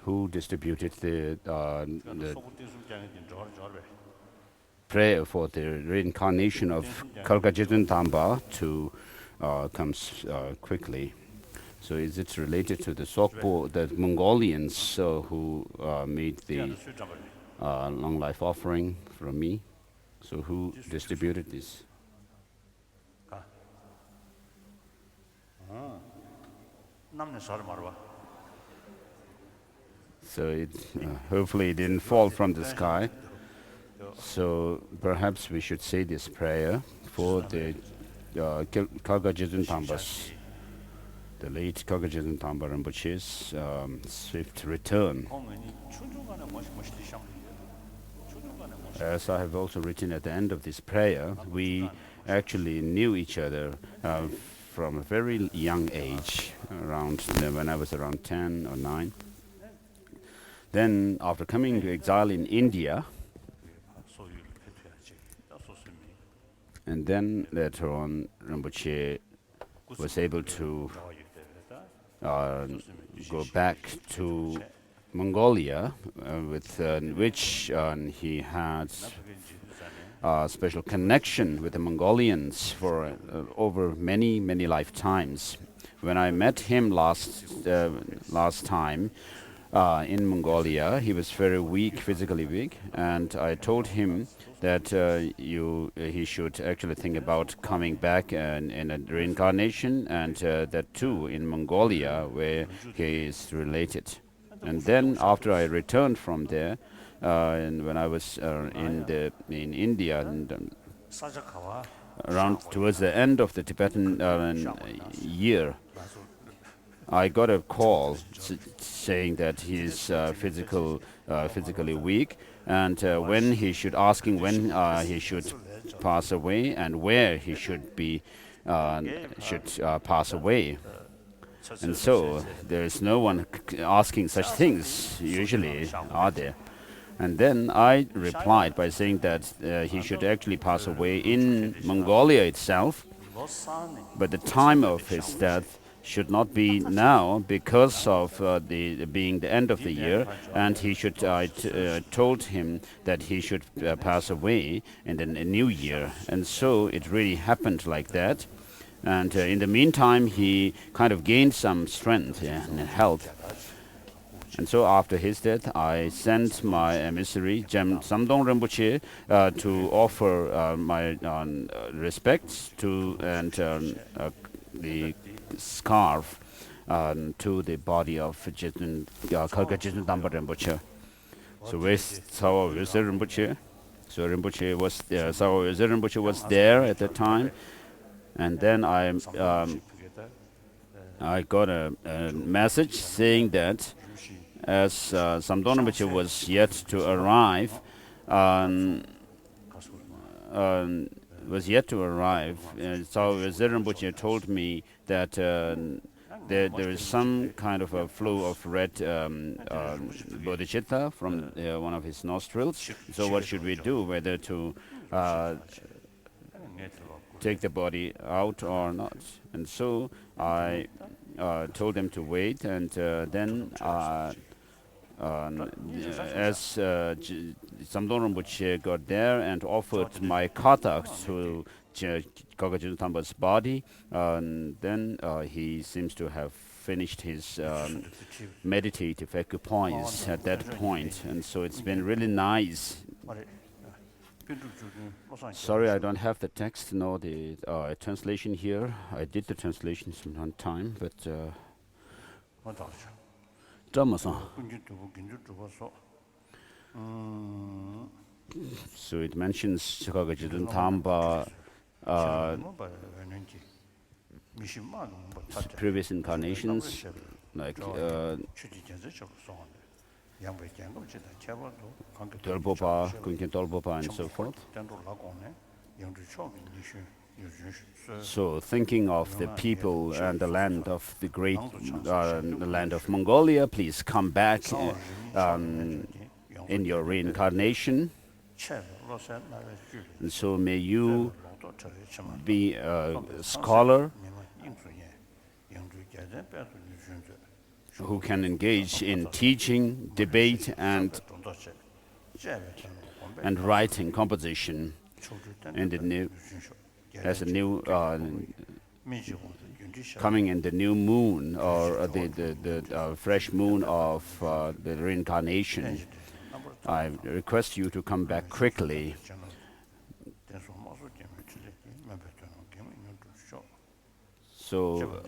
who distributed the prayer for the reincarnation of Kalkajitun Tamba to comes quickly. So is it related to the Sokpo, the Mongolians who made the long life offering from me? So who distributed this? So it hopefully it didn't fall from the sky. So perhaps we should say this prayer for the Kalkajitun Tambas, the late Kalkajitun Tamba Rinpoche's swift return. As I have also written at the end of this prayer, we actually knew each other from a very young age, around when I was around 10 or 9. Then, after coming to exile in India, and then later on, Rinpoche was able to go back to Mongolia, with which he had a special connection with the Mongolians for over many lifetimes. When I met him last time in Mongolia, he was very weak, physically weak, and I told him that he should actually think about coming back in a reincarnation, and that too in Mongolia, where he is related. And then after I returned from there, and when I was in India, and around towards the end of the Tibetan year, I got a call saying that he is physically weak, and when he should pass away and where he should pass away. And so there is no one asking such things usually, are there? And then I replied by saying that he should actually pass away in Mongolia itself, but the time of his death should not be now because of being the end of the year, and he should. I told him that he should pass away in the new year, and so it really happened like that. And in the meantime, he kind of gained some strength and health. And so after his death, I sent my emissary, Samdong Rinpoche, to offer my respects to and the scarf to the body of Kalkajitun Tamba Rinpoche. So where's Sawa Yöse Rinpoche? So Rinpoche was there. Sawa Yöse Rinpoche was there at the time. And then I got a message saying that as Samdong Rinpoche was yet to arrive, so Rinpoche told me that there is some kind of a flow of red bodhicitta from one of his nostrils. So what should we do? Whether to take the body out or not? And so I told them to wait, and then as Samdong Rinpoche got there and offered my kata to Kalkajitun Tamba's body, then he seems to have finished his meditative equipoise at that point, and so it's been really nice. Sorry, I don't have the text nor the translation here. I did the translation on time, but so it mentions Kalkajitun Tamba previous incarnations, like Dolbopa, Kunkin Dolbopa, and so forth. So thinking of the people and the land of the great, the land of Mongolia, please come back in your reincarnation. And so may you be a scholar who can engage in teaching, debate, and writing composition in the new, as a new coming in the new moon, or the fresh moon of the reincarnation. I request you to come back quickly. So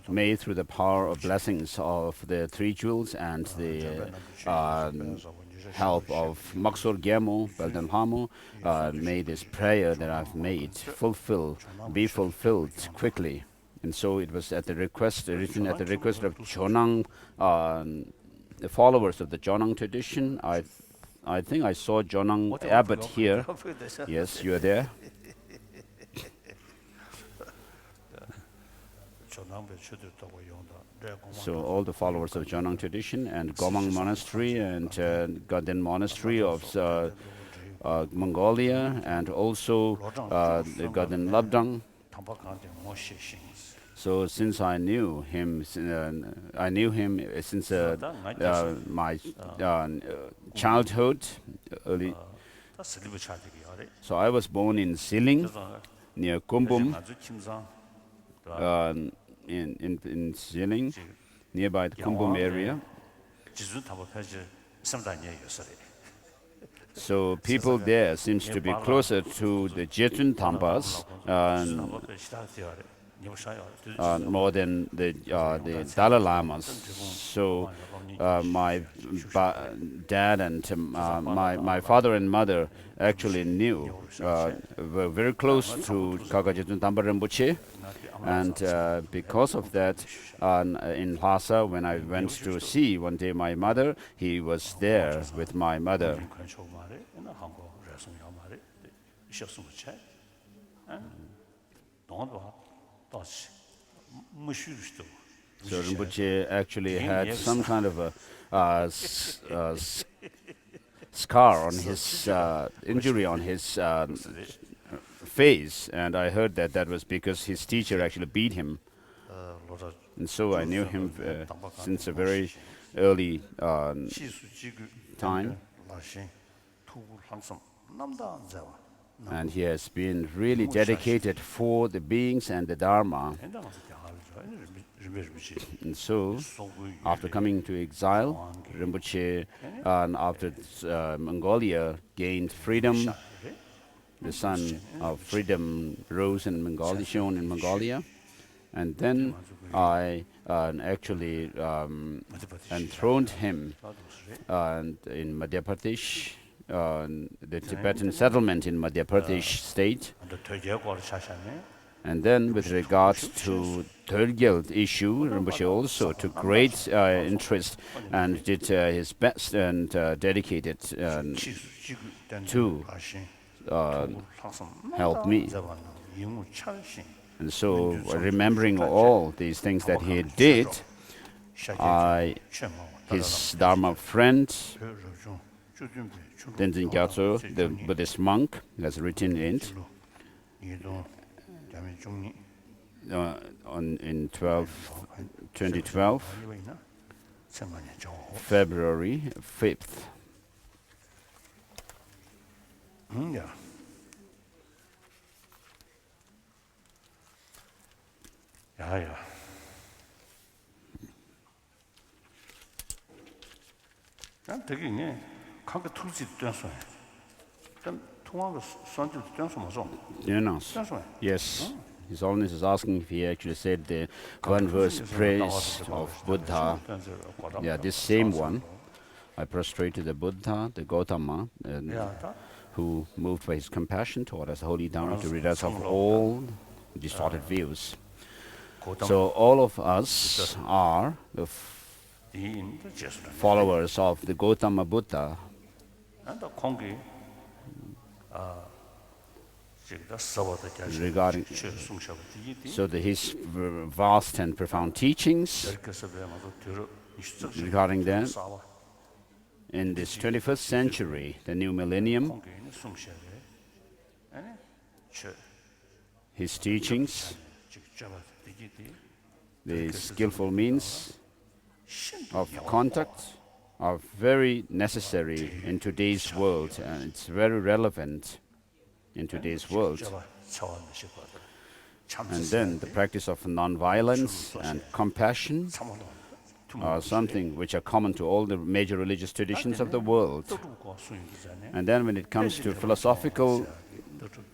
may, through the power of blessings of the three jewels and the help of Maksor Gyamo, Beldan Hamo, may this prayer that I've made be fulfilled quickly. And so it was at the request, written at the request of Chonang, the followers of the Chonang tradition. I think I saw Chonang Abbot here. Yes, you are there. So all the followers of Chonang tradition and Gomang Monastery and Gaden Monastery of Mongolia, and also the Gaden Labdang. So since I knew him since my childhood, early. So I was born in Siling, near Kumbum, in Siling, nearby the Kumbum area. So people there seems to be closer to the Jetun Thambas more than the Dalai Lamas. So my dad and my father and mother actually were very close to Kaka Jetun Thamba Rinpoche. And because of that, in Lhasa, when I went to see one day my mother, he was there with my mother. So Rinpoche actually had some kind of a scar on his injury on his face, and I heard that was because his teacher actually beat him. And so I knew him since a very early time. And he has been really dedicated for the beings and the Dharma. And so, after coming to exile, Rinpoche, after Mongolia gained freedom, the sun of freedom rose in Mongolia, shone in Mongolia. And then I actually enthroned him in Madhya Pradesh, the Tibetan settlement in Madhya Pradesh state. And then with regards to Third issue, Rinpoche also took great interest and did his best and dedicated to help me. And so, remembering all these things that he did, his Dharma friend, Tenzin Gyatso, the Buddhist monk, has written it in 2012, February 5th. Yes, His Holiness is asking if he actually said the one verse praise of Buddha. Yeah, this same one. I prostrate to the Buddha, the Gautama, who, moved by his compassion toward us holy Dharma to rid us of all distorted views. So all of us are the followers of the Gautama Buddha. Regarding his vast and profound teachings regarding that, in this 21st century, the new millennium, his teachings, the skillful means of contact are very necessary in today's world, and it's very relevant in today's world. And then the practice of non-violence and compassion are something which are common to all the major religious traditions of the world. And then when it comes to philosophical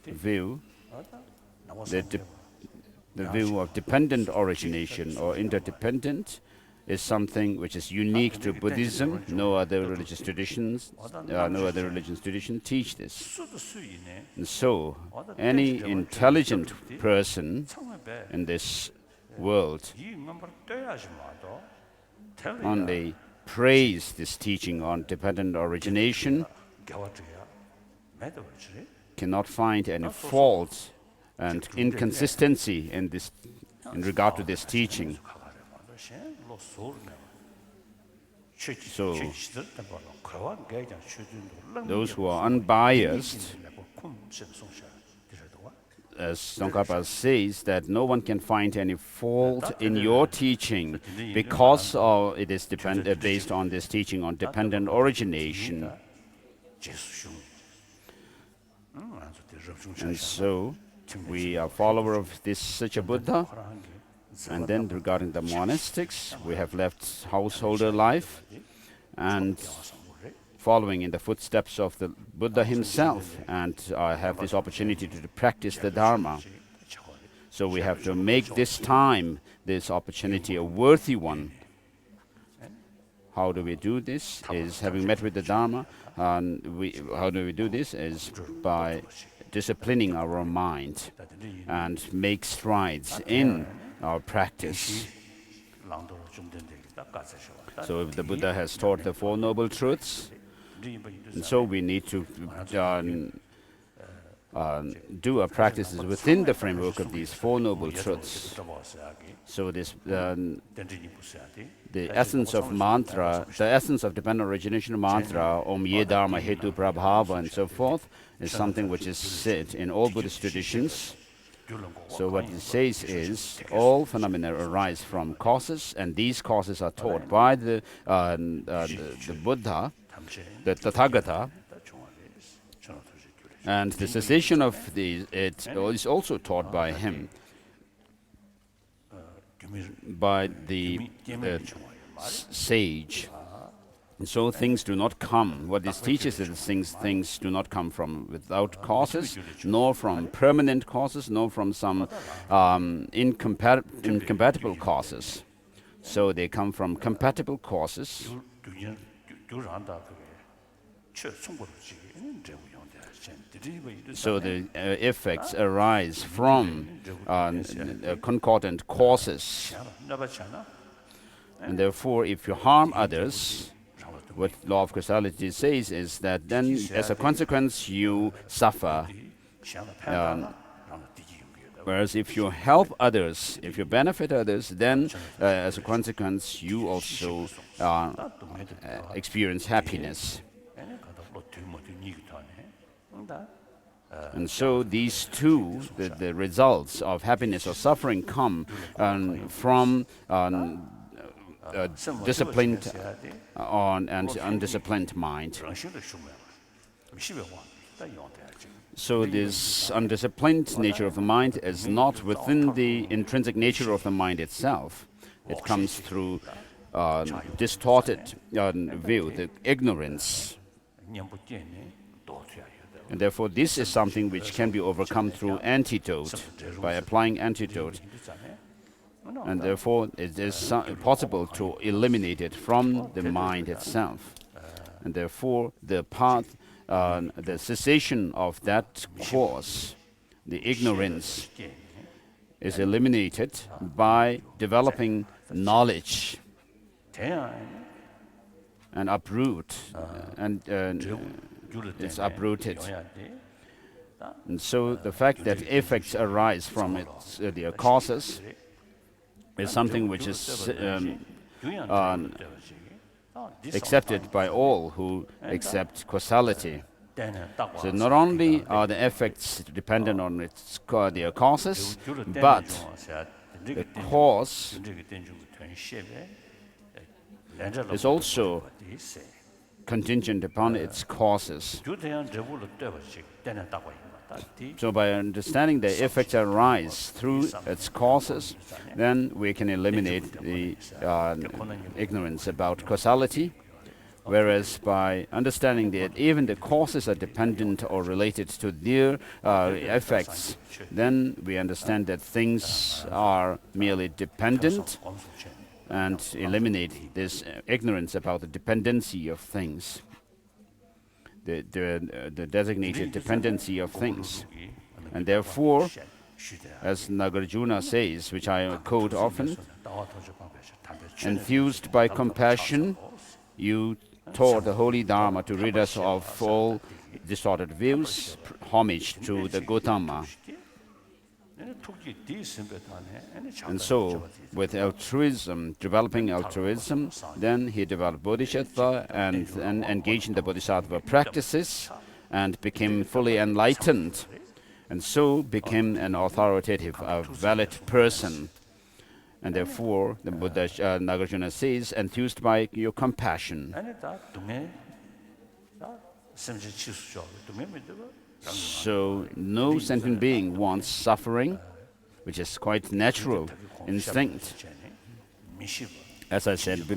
view, the view of dependent origination or interdependent is something which is unique to Buddhism. No other religious traditions teach this. And so, any intelligent person in this world only praise this teaching on dependent origination, cannot find any fault and inconsistency in regard to this teaching. So, those who are unbiased, as Tsongkhapa says, that no one can find any fault in your teaching because it is based on this teaching on dependent origination. And so, we are followers of such a Buddha. And then regarding the monastics, we have left householder life and following in the footsteps of the Buddha himself, and have this opportunity to practice the Dharma. So we have to make this opportunity, a worthy one. How do we do this? Is having met with the Dharma, and how do we do this? Is by disciplining our mind and make strides in our practice. So if the Buddha has taught the Four Noble Truths, and so we need to do our practices within the framework of these Four Noble Truths. So this, the essence of mantra, the essence of dependent origination mantra, Om Ye Dharma Hetu Prabhava and so forth, is something which is said in all Buddhist traditions. So what it says is, all phenomena arise from causes, and these causes are taught by the Buddha, the Tathagata, and the cessation of it is also taught by him, by the sage. And so things do not come. What this teaches is things do not come from without causes, nor from permanent causes, nor from some incompatible causes. So they come from compatible causes. So the effects arise from concordant causes. And therefore, if you harm others, what law of causality says is that then, as a consequence, you suffer. Whereas if you help others, if you benefit others, then, as a consequence, you also experience happiness. And so these two, the results of happiness or suffering, come from disciplined and undisciplined mind. So this undisciplined nature of the mind is not within the intrinsic nature of the mind itself. It comes through distorted view, the ignorance. And therefore this is something which can be overcome through antidote, by applying antidote. And therefore it is possible to eliminate it from the mind itself. And therefore the path, the cessation of that cause, the ignorance, is eliminated by developing knowledge and uproot, and it's uprooted. And so the fact that effects arise from their causes is something which is accepted by all who accept causality. So not only are the effects dependent on their causes, but the cause is also contingent upon its causes. So by understanding the effects arise through its causes, then we can eliminate the ignorance about causality. Whereas by understanding that even the causes are dependent or related to their effects, then we understand that things are merely dependent and eliminate this ignorance about the dependency of things, the designated dependency of things. And therefore, as Nagarjuna says, which I quote often, enthused by compassion, you taught the holy Dharma to rid us of all distorted views, homage to the Gautama. And so, with altruism, developing altruism, then he developed bodhisattva and engaged in the bodhisattva practices and became fully enlightened, and so became an authoritative, valid person. And therefore, the Buddha, Nagarjuna says, enthused by your compassion. So, no sentient being wants suffering, which is quite natural instinct. As I said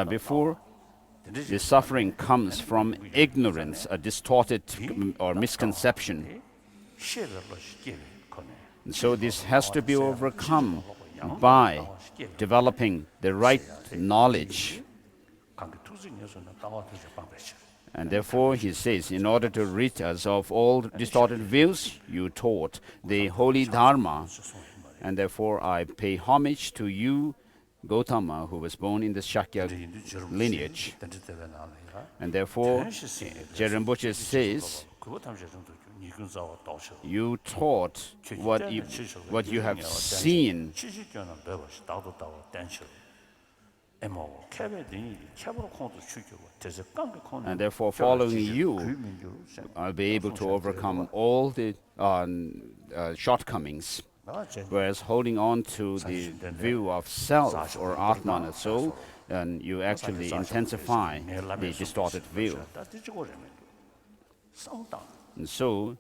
before, the suffering comes from ignorance, a distorted or misconception. And so this has to be overcome by developing the right knowledge. And therefore, he says, in order to rid us of all distorted views, you taught the holy Dharma. And therefore, I pay homage to you, Gautama, who was born in the Shakya lineage. And therefore, Rinpoche says, you taught what you have seen. And therefore, following you, I'll be able to overcome all the shortcomings. Whereas holding on to the view of self or Atman, a soul, and you actually intensify the distorted view. And so,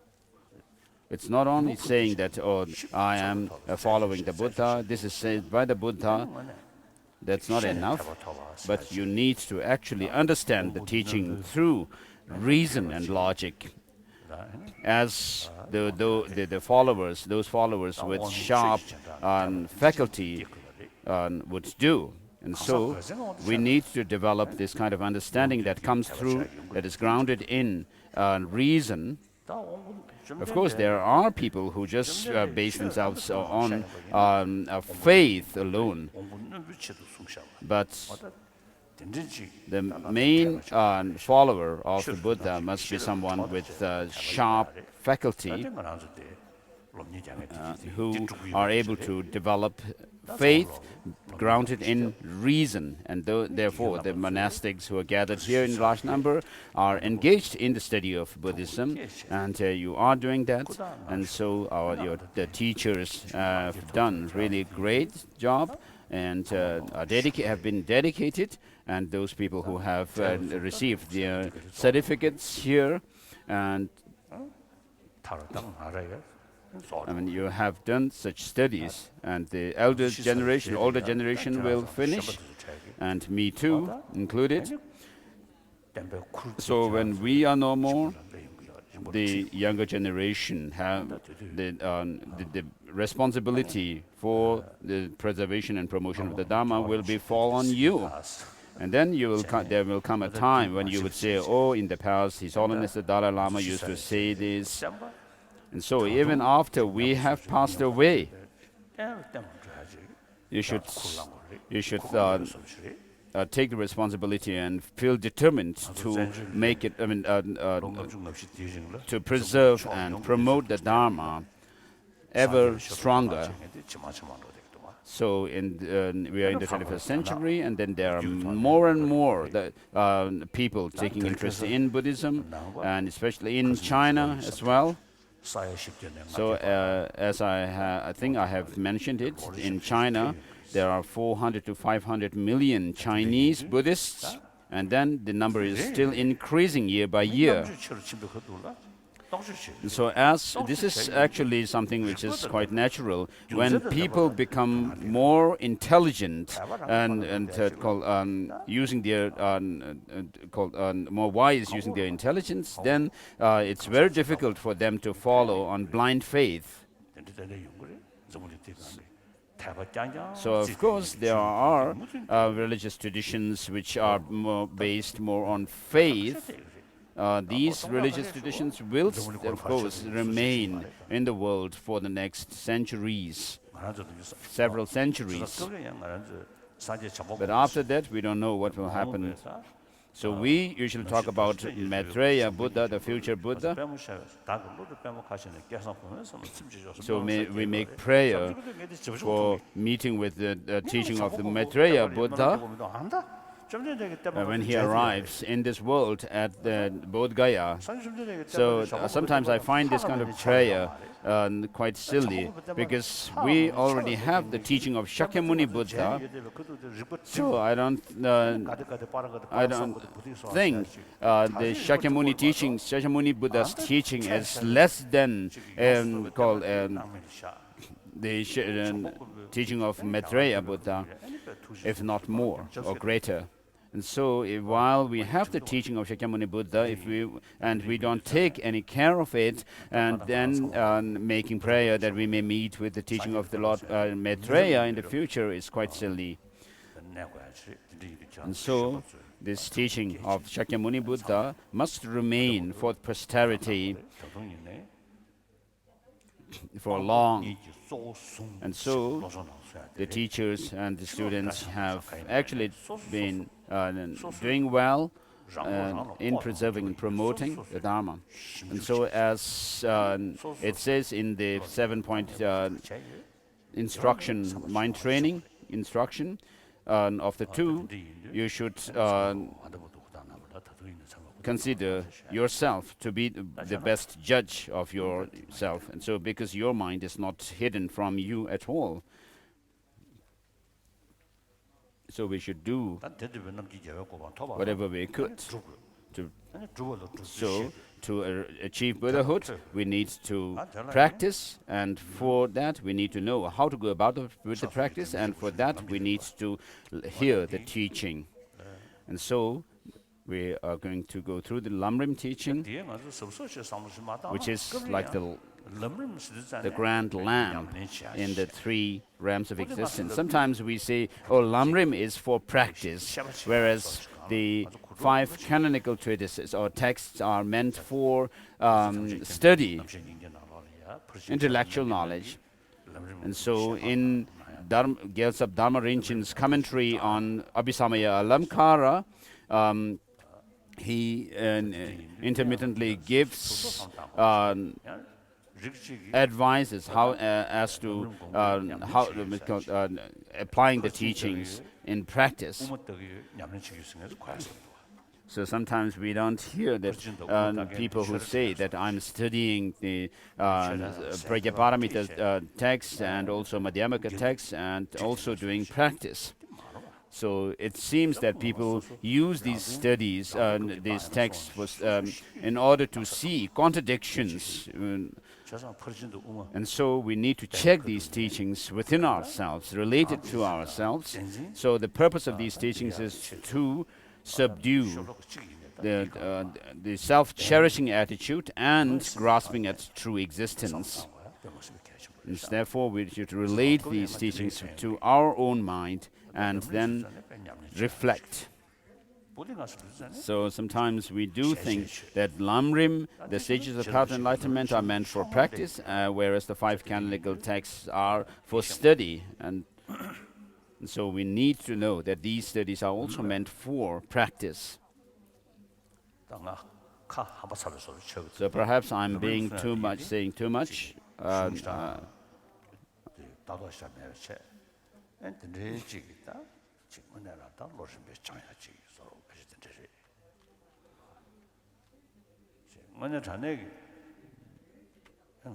it's not only saying that, oh, I am following the Buddha, this is said by the Buddha. That's not enough, but you need to actually understand the teaching through reason and logic, as the followers, those followers with sharp faculty would do. And so we need to develop this kind of understanding that comes through, that is grounded in reason. Of course, there are people who just base themselves on faith alone. But the main follower of the Buddha must be someone with sharp faculty who are able to develop faith grounded in reason. And therefore, the monastics who are gathered here in large number are engaged in the study of Buddhism, and you are doing that. And so the teachers have done really great job and have been dedicated, and those people who have received their certificates here, and I mean, you have done such studies, and the older generation will finish, and me too included. So when we are no more, the younger generation have the responsibility for the preservation and promotion of the Dharma will fall on you. And then there will come a time when you would say, oh, in the past, His Holiness the Dalai Lama used to say this. And so even after we have passed away, you should take the responsibility and feel determined to make it, to preserve and promote the Dharma ever stronger. So we are in the 21st century, and then there are more and more people taking interest in Buddhism, and especially in China as well. So, as I think I have mentioned it, in China, there are 400 to 500 million Chinese Buddhists, and then the number is still increasing year by year. So, as this is actually something which is quite natural, when people become more intelligent and using their more wise using their intelligence, then it's very difficult for them to follow on blind faith. So, of course, there are religious traditions which are based more on faith. These religious traditions will, of course, remain in the world for the next centuries, several centuries. But after that, we don't know what will happen. So we usually talk about Maitreya Buddha, the future Buddha. So we make prayer for meeting with the teaching of the Maitreya Buddha. When he arrives in this world at the Bodh Gaya. So sometimes I find this kind of prayer quite silly, because we already have the teaching of Shakyamuni Buddha. So I don't think the Shakyamuni teaching, Shakyamuni Buddha's teaching is less than the teaching of Maitreya Buddha, if not more or greater. And so, while we have the teaching of Shakyamuni Buddha, we don't take any care of it, and then making prayer that we may meet with the teaching of the Lord Maitreya in the future is quite silly. And so, this teaching of Shakyamuni Buddha must remain for posterity for long. And so, the teachers and the students have actually been doing well in preserving and promoting the Dharma. And so, as it says in the 7-point instruction, mind training instruction, of the two, you should consider yourself to be the best judge of yourself. And so, because your mind is not hidden from you at all, so we should do whatever we could to achieve Buddhahood. We need to practice, and for that we need to know how to go about with the practice, and for that we need to hear the teaching. And so we are going to go through the Lamrim teaching, which is like the grand lamb in the 3 realms of existence. Sometimes we say, oh, Lamrim is for practice, whereas the 5 canonical treatises or texts are meant for study, intellectual knowledge. And so in Jangchup Lamrim's commentary on Abhisamaya Alamkara, he intermittently gives advices as to applying the teachings in practice. So sometimes we don't hear that people who say that I'm studying the Prajnaparamita text and also Madhyamaka text and also doing practice. So it seems that people use these studies, these texts, in order to see contradictions. And so we need to check these teachings within ourselves, related to ourselves. So the purpose of these teachings is to subdue the self-cherishing attitude and grasping at true existence. And therefore, we should relate these teachings to our own mind and then reflect. So sometimes we do think that Lamrim, the stages of path enlightenment, are meant for practice, whereas the 5 canonical texts are for study. And so we need to know that these studies are also meant for practice. So perhaps I'm being too much, saying too much. So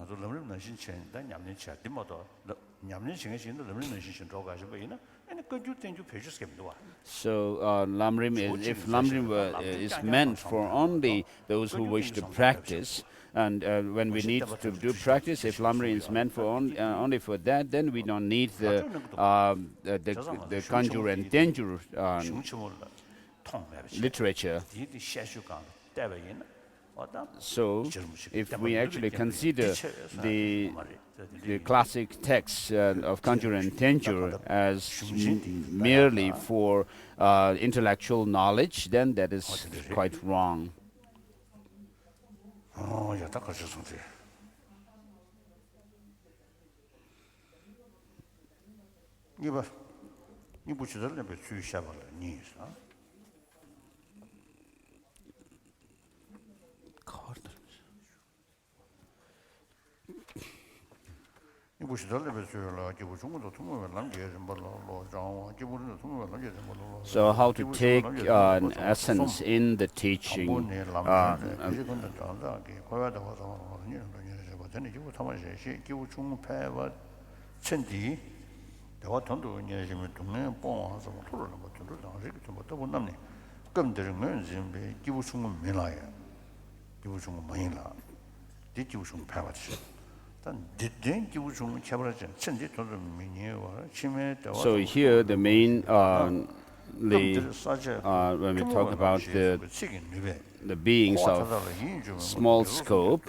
Lamrim if Lamrim is meant for only those who wish to practice, and when we need to do practice, if Lamrim is meant for only for that, then we don't need the conjure and danger literature. So if we actually consider the classic texts of conjure and danger as merely for intellectual knowledge, then that is quite wrong. So how to take an essence in the teaching? So here the main when we talk about the beings of small scope,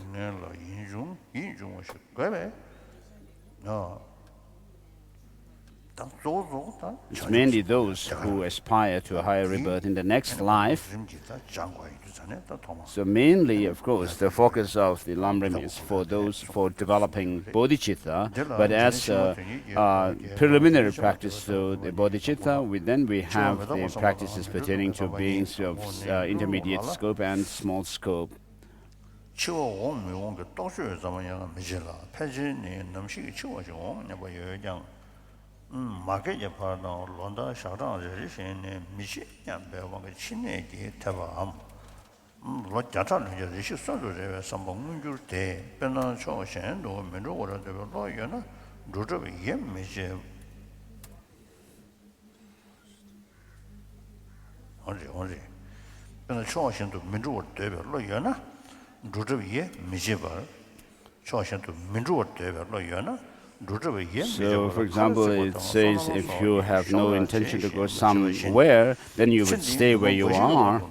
it's mainly those who aspire to a higher rebirth in the next life. So mainly, of course, the focus of the Lamrim is for those for developing bodhicitta, but as a preliminary practice to the bodhicitta, we have the practices pertaining to beings of intermediate scope and small scope. So, for example, it says if you have no intention to go somewhere, then you would stay where you are.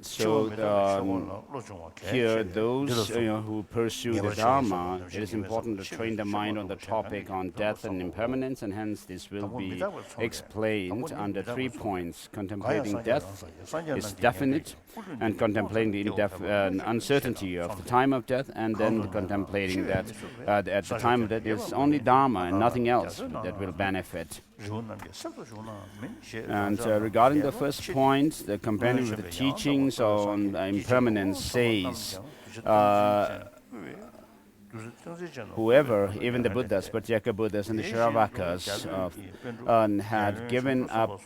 So here, those who pursue the Dharma, it is important to train the mind on the topic on death and impermanence, and hence this will be explained under 3 points. Contemplating death is definite, and contemplating the uncertainty of the time of death, and then contemplating that at the time of death is only Dharma and nothing else that will benefit. And regarding the first point, the companion with the teachings on impermanence says, whoever, even the Buddhas, Pratyeka Buddhas and the Shravakas, had given up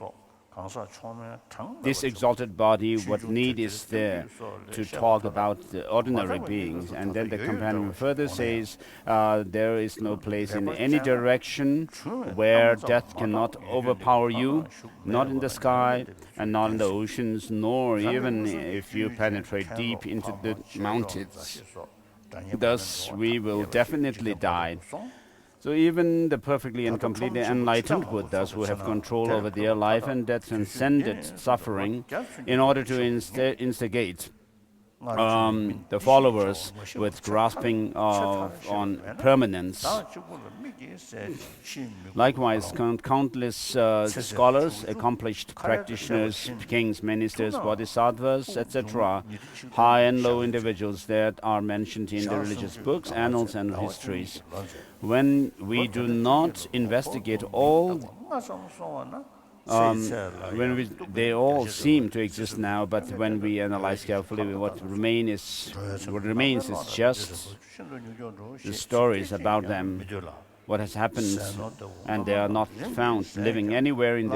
this exalted body, what need is there to talk about the ordinary beings? And then the companion further says, there is no place in any direction where death cannot overpower you, not in the sky and not in the oceans, nor even if you penetrate deep into the mountains. Thus, we will definitely die. So even the perfectly and completely enlightened Buddhas who have control over their life and death transcended suffering in order to instigate the followers with grasping on permanence. Likewise, countless scholars, accomplished practitioners, kings, ministers, bodhisattvas, etc., high and low individuals that are mentioned in the religious books, annals, and histories. When we do not investigate all, they all seem to exist now, but when we analyze carefully, what remains is just the stories about them, what has happened, and they are not found living anywhere in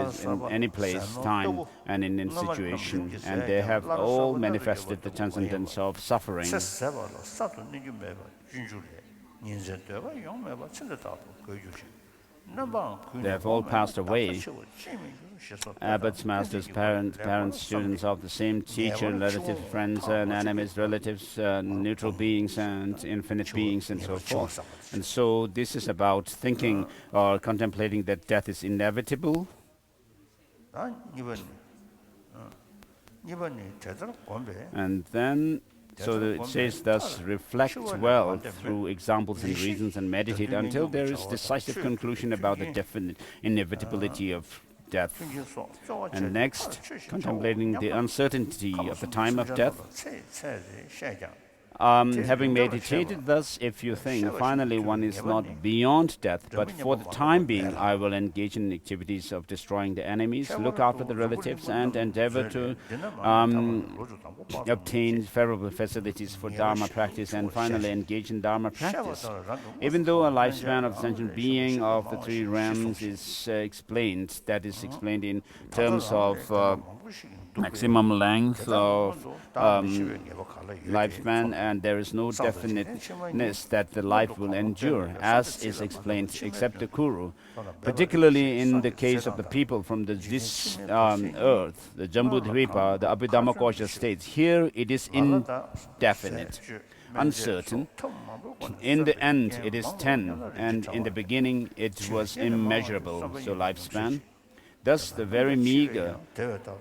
any place, time, and in any situation, and they have all manifested the transcendence of suffering. They have all passed away. Abbots, masters, parents, students of the same teacher, relatives, friends, and enemies, relatives, neutral beings, and infinite beings, and so forth. And so this is about thinking or contemplating that death is inevitable. And then so it says, thus reflect well through examples and reasons and meditate until there is decisive conclusion about the definite inevitability of death. And next, contemplating the uncertainty of the time of death. Having meditated thus, if you think finally one is not beyond death, but for the time being I will engage in activities of destroying the enemies, look after the relatives, and endeavor to obtain favorable facilities for Dharma practice, and finally engage in Dharma practice. Even though a lifespan of sentient being of the three realms is explained, that is explained in terms of maximum length of lifespan, and there is no definiteness that the life will endure, as is explained, except the Kuru. Particularly in the case of the people from this earth, the Jambudvipa, the Abhidhammakosha states, here it is indefinite, uncertain. In the end it is 10, and in the beginning it was immeasurable, so lifespan. Thus, the very meager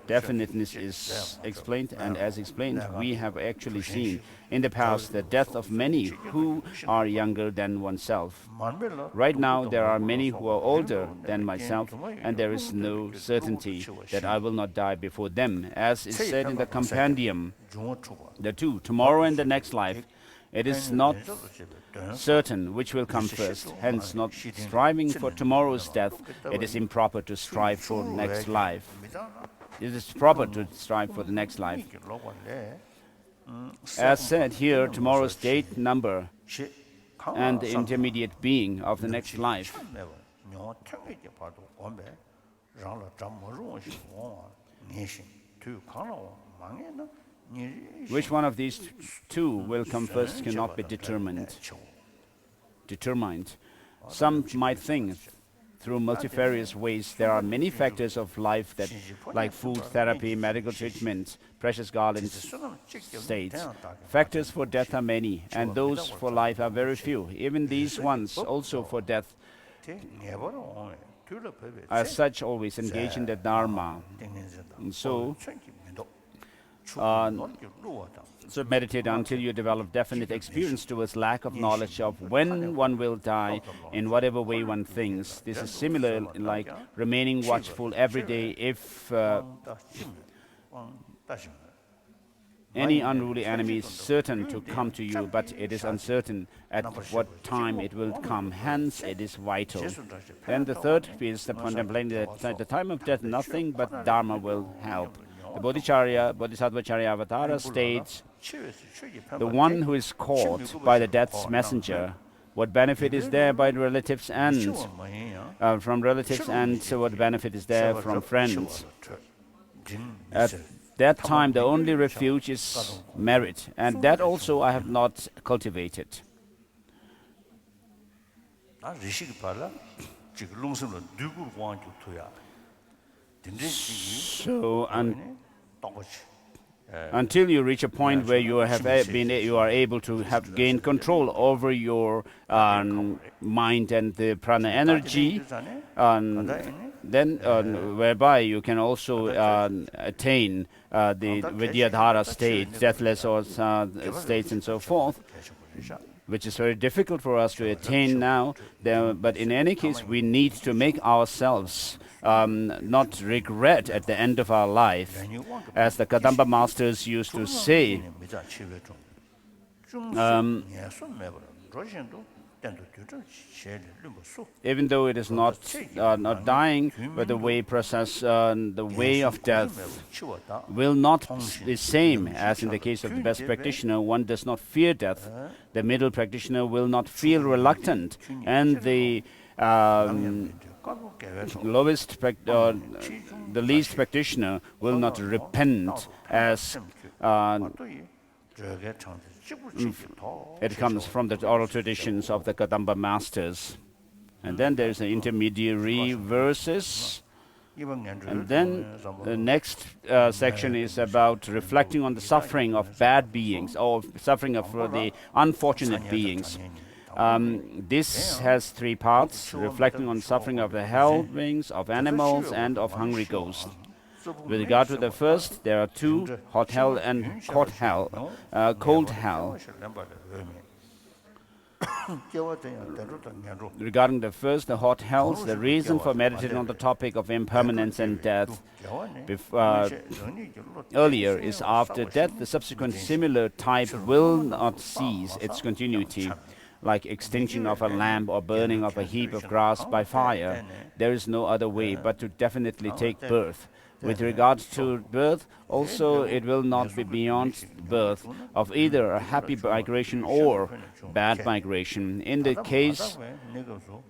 definiteness is explained, and as explained, we have actually seen in the past the death of many who are younger than oneself. Right now, there are many who are older than myself, and there is no certainty that I will not die before them. As is said in the compendium, the two, tomorrow and the next life, it is not certain which will come first, hence not striving for tomorrow's death, it is improper to strive for next life. It is proper to strive for the next life. As said here, tomorrow's date, number, and the intermediate being of the next life. Which one of these two will come first cannot be determined. Some might think through multifarious ways there are many factors of life that, like food, therapy, medical treatment, precious garlands, states. Factors for death are many, and those for life are very few. Even these ones also for death, as such, always engage in the Dharma. And so meditate until you develop definite experience towards lack of knowledge of when one will die, in whatever way one thinks. This is similar, like remaining watchful every day if any unruly enemy is certain to come to you, but it is uncertain at what time it will come, hence it is vital. Then the third is the contemplating that at the time of death nothing but Dharma will help. The Bodhisattvacharya Avatara states, the one who is caught by the death's messenger, what benefit is there by the relatives and from relatives, and so what benefit is there from friends? At that time the only refuge is merit, and that also I have not cultivated. So until you reach a point where you are able to have gained control over your mind and the prana energy, then whereby you can also attain the Vidyadhara state, deathless or states and so forth, which is very difficult for us to attain now. But in any case, we need to make ourselves not regret at the end of our life. As the Kadamba masters used to say, even though it is not dying, but the way process, the way of death will not be the same as in the case of the best practitioner. One does not fear death. The middle practitioner will not feel reluctant, and the the least practitioner will not repent as it comes from the oral traditions of the Kadamba masters. And then there's the intermediary verses. And then the next section is about reflecting on the suffering of bad beings, or suffering of the unfortunate beings. This has three parts: reflecting on suffering of the hell beings, of animals, and of hungry ghosts. With regard to the first, there are two: hot hell and cold hell. Regarding the first, the hot hells, the reason for meditating on the topic of impermanence and death earlier is after death, the subsequent similar type will not cease its continuity, like extinction of a lamp or burning of a heap of grass by fire. There is no other way but to definitely take birth. With regard to birth, also it will not be beyond birth of either a happy migration or bad migration. In the case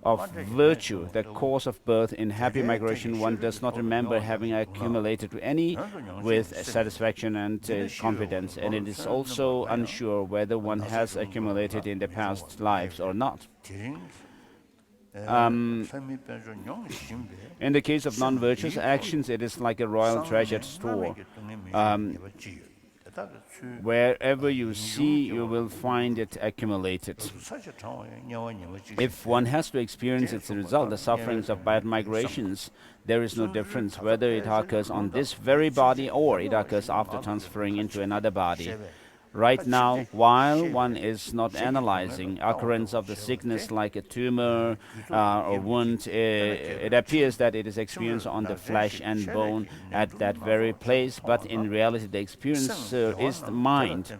of virtue, the cause of birth in happy migration, one does not remember having accumulated any with satisfaction and confidence, and it is also unsure whether one has accumulated in the past lives or not. In the case of non-virtuous actions, it is like a royal treasured store. Wherever you see, you will find it accumulated. If one has to experience its result, the sufferings of bad migrations, there is no difference whether it occurs on this very body or it occurs after transferring into another body. Right now, while one is not analyzing occurrence of the sickness like a tumor or wound, it appears that it is experienced on the flesh and bone at that very place, but in reality the experience is the mind.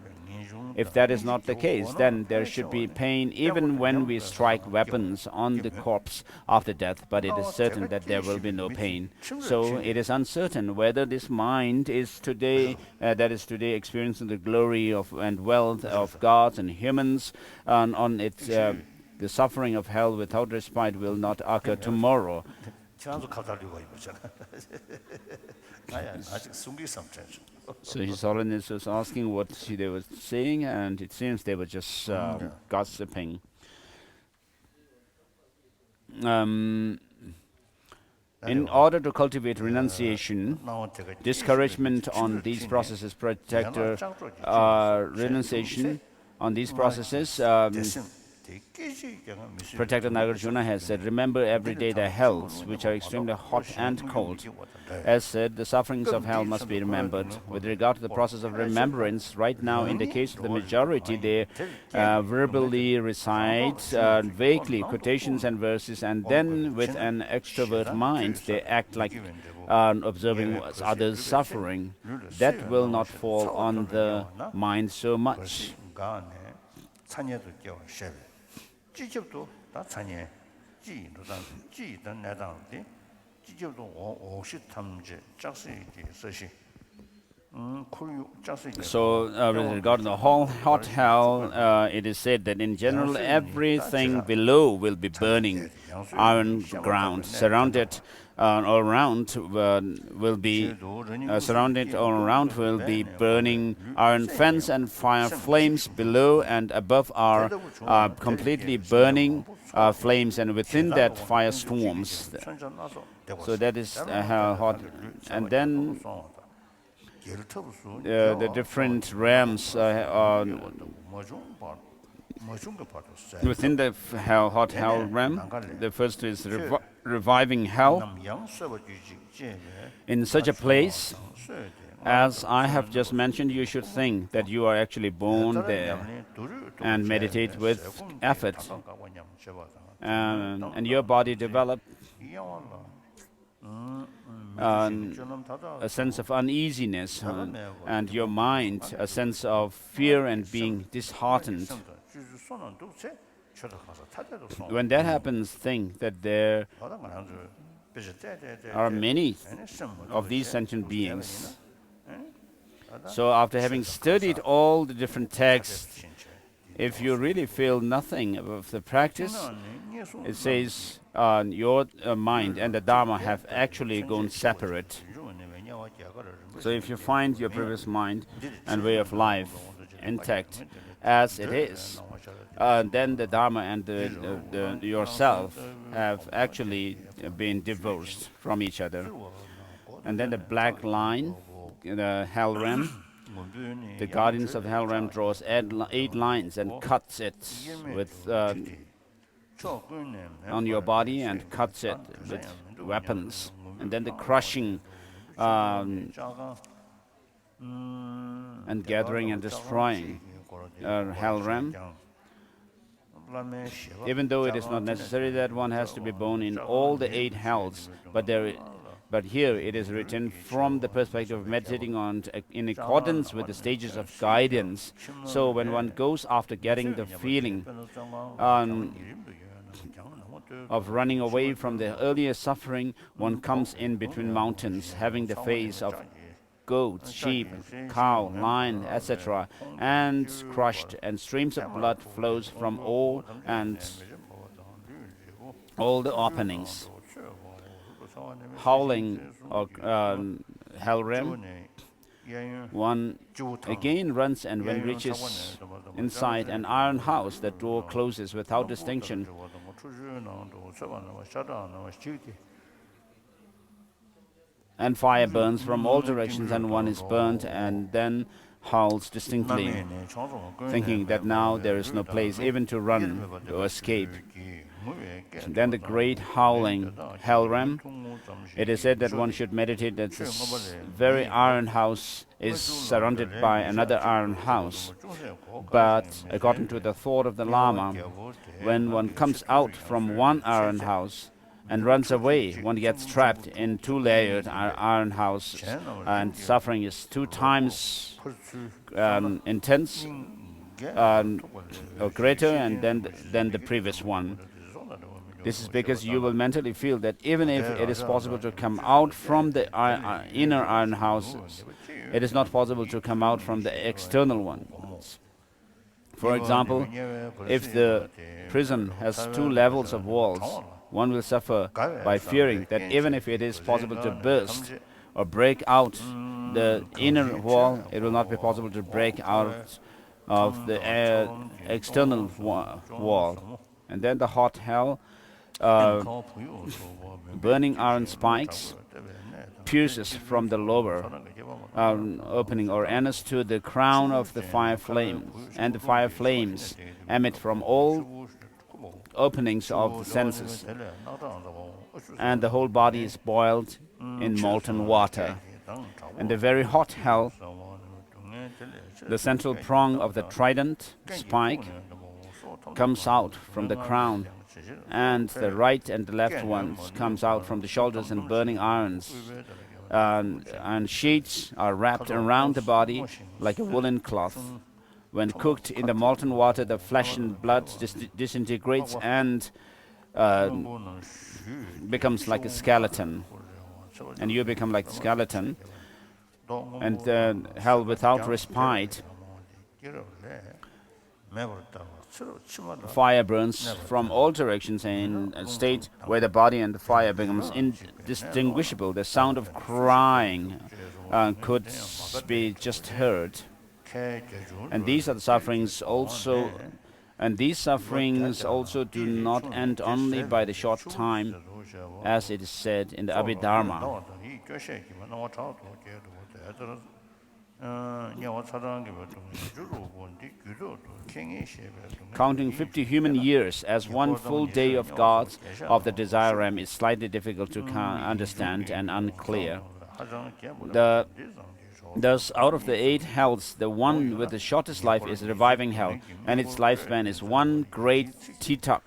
If that is not the case, then there should be pain even when we strike weapons on the corpse after death, but it is certain that there will be no pain. So it is uncertain whether this mind is today, that is today experiencing the glory of and wealth of gods and humans, and on its the suffering of hell without respite will not occur tomorrow. So His Holiness was asking what they were saying, and it seems they were just gossiping. In order to cultivate renunciation, discouragement on these processes, renunciation on these processes, Protector Nagarjuna has said, remember every day the hells, which are extremely hot and cold. As said, the sufferings of hell must be remembered. With regard to the process of remembrance, right now, in the case of the majority, they verbally recite vaguely quotations and verses, and then with an extrovert mind, they act like observing others suffering. That will not fall on the mind so much. So with regard to the hot hell, it is said that in general everything below will be burning iron ground, surrounded all around will be burning iron fence, and fire flames below and above are completely burning flames, and within that fire storms. So that is how hot. And then the different realms within the hot hell realm. The first is reviving hell. In such a place, as I have just mentioned, you should think that you are actually born there and meditate with effort, and your body develop a sense of uneasiness, and your mind a sense of fear and being disheartened. When that happens, think that there are many of these sentient beings. So after having studied all the different texts, if you really feel nothing of the practice, it says your mind and the Dharma have actually gone separate. So if you find your previous mind and way of life intact as it is, then the Dharma and yourself have actually been divorced from each other. And then the black line, the hell realm, the guardians of the hell realm draws 8 lines and cuts it with on your body and cuts it with weapons. And then the crushing and gathering and destroying hell realm. Even though it is not necessary that one has to be born in all the 8 hells, but here it is written from the perspective of meditating on in accordance with the stages of guidance. So when one goes after getting the feeling of running away from the earlier suffering, one comes in between mountains, having the face of goat, sheep, cow, lion, etc., and crushed, and streams of blood flows from all the openings. Howling or hell realm, one again runs, and when reaches inside an iron house, the door closes without distinction. And fire burns from all directions, and one is burnt and then howls distinctly, thinking that now there is no place even to run or escape. Then the great howling hell realm, it is said that one should meditate that this very iron house is surrounded by another iron house. But according to the thought of the Lama, when one comes out from one iron house and runs away, one gets trapped in 2-layered iron house, and suffering is 2 times intense or greater and than the previous one. This is because you will mentally feel that even if it is possible to come out from the inner iron houses, it is not possible to come out from the external ones. For example, if the prison has 2 levels of walls, one will suffer by fearing that even if it is possible to burst or break out the inner wall, it will not be possible to break out of the external wall. And then the hot hell, burning iron spikes, pierces from the lower opening or anus to the crown of the fire flames, and the fire flames emit from all openings of the senses, and the whole body is boiled in molten water. And the very hot hell, the central prong of the trident spike comes out from the crown, and the right and the left ones comes out from the shoulders, and burning irons and sheets are wrapped around the body like a woolen cloth. When cooked in the molten water, the flesh and blood disintegrates and becomes like a skeleton, and you become like a skeleton. And hell without respite, fire burns from all directions in a state where the body and the fire becomes indistinguishable. The sound of crying could be just heard. And these are the sufferings also, and these sufferings also do not end only by the short time, as it is said in the Abhidharma. Counting 50 human years as one full day of gods of the desire realm is slightly difficult to understand and unclear. Thus, out of the 8 hells, the one with the shortest life is reviving hell, and its lifespan is one great titak.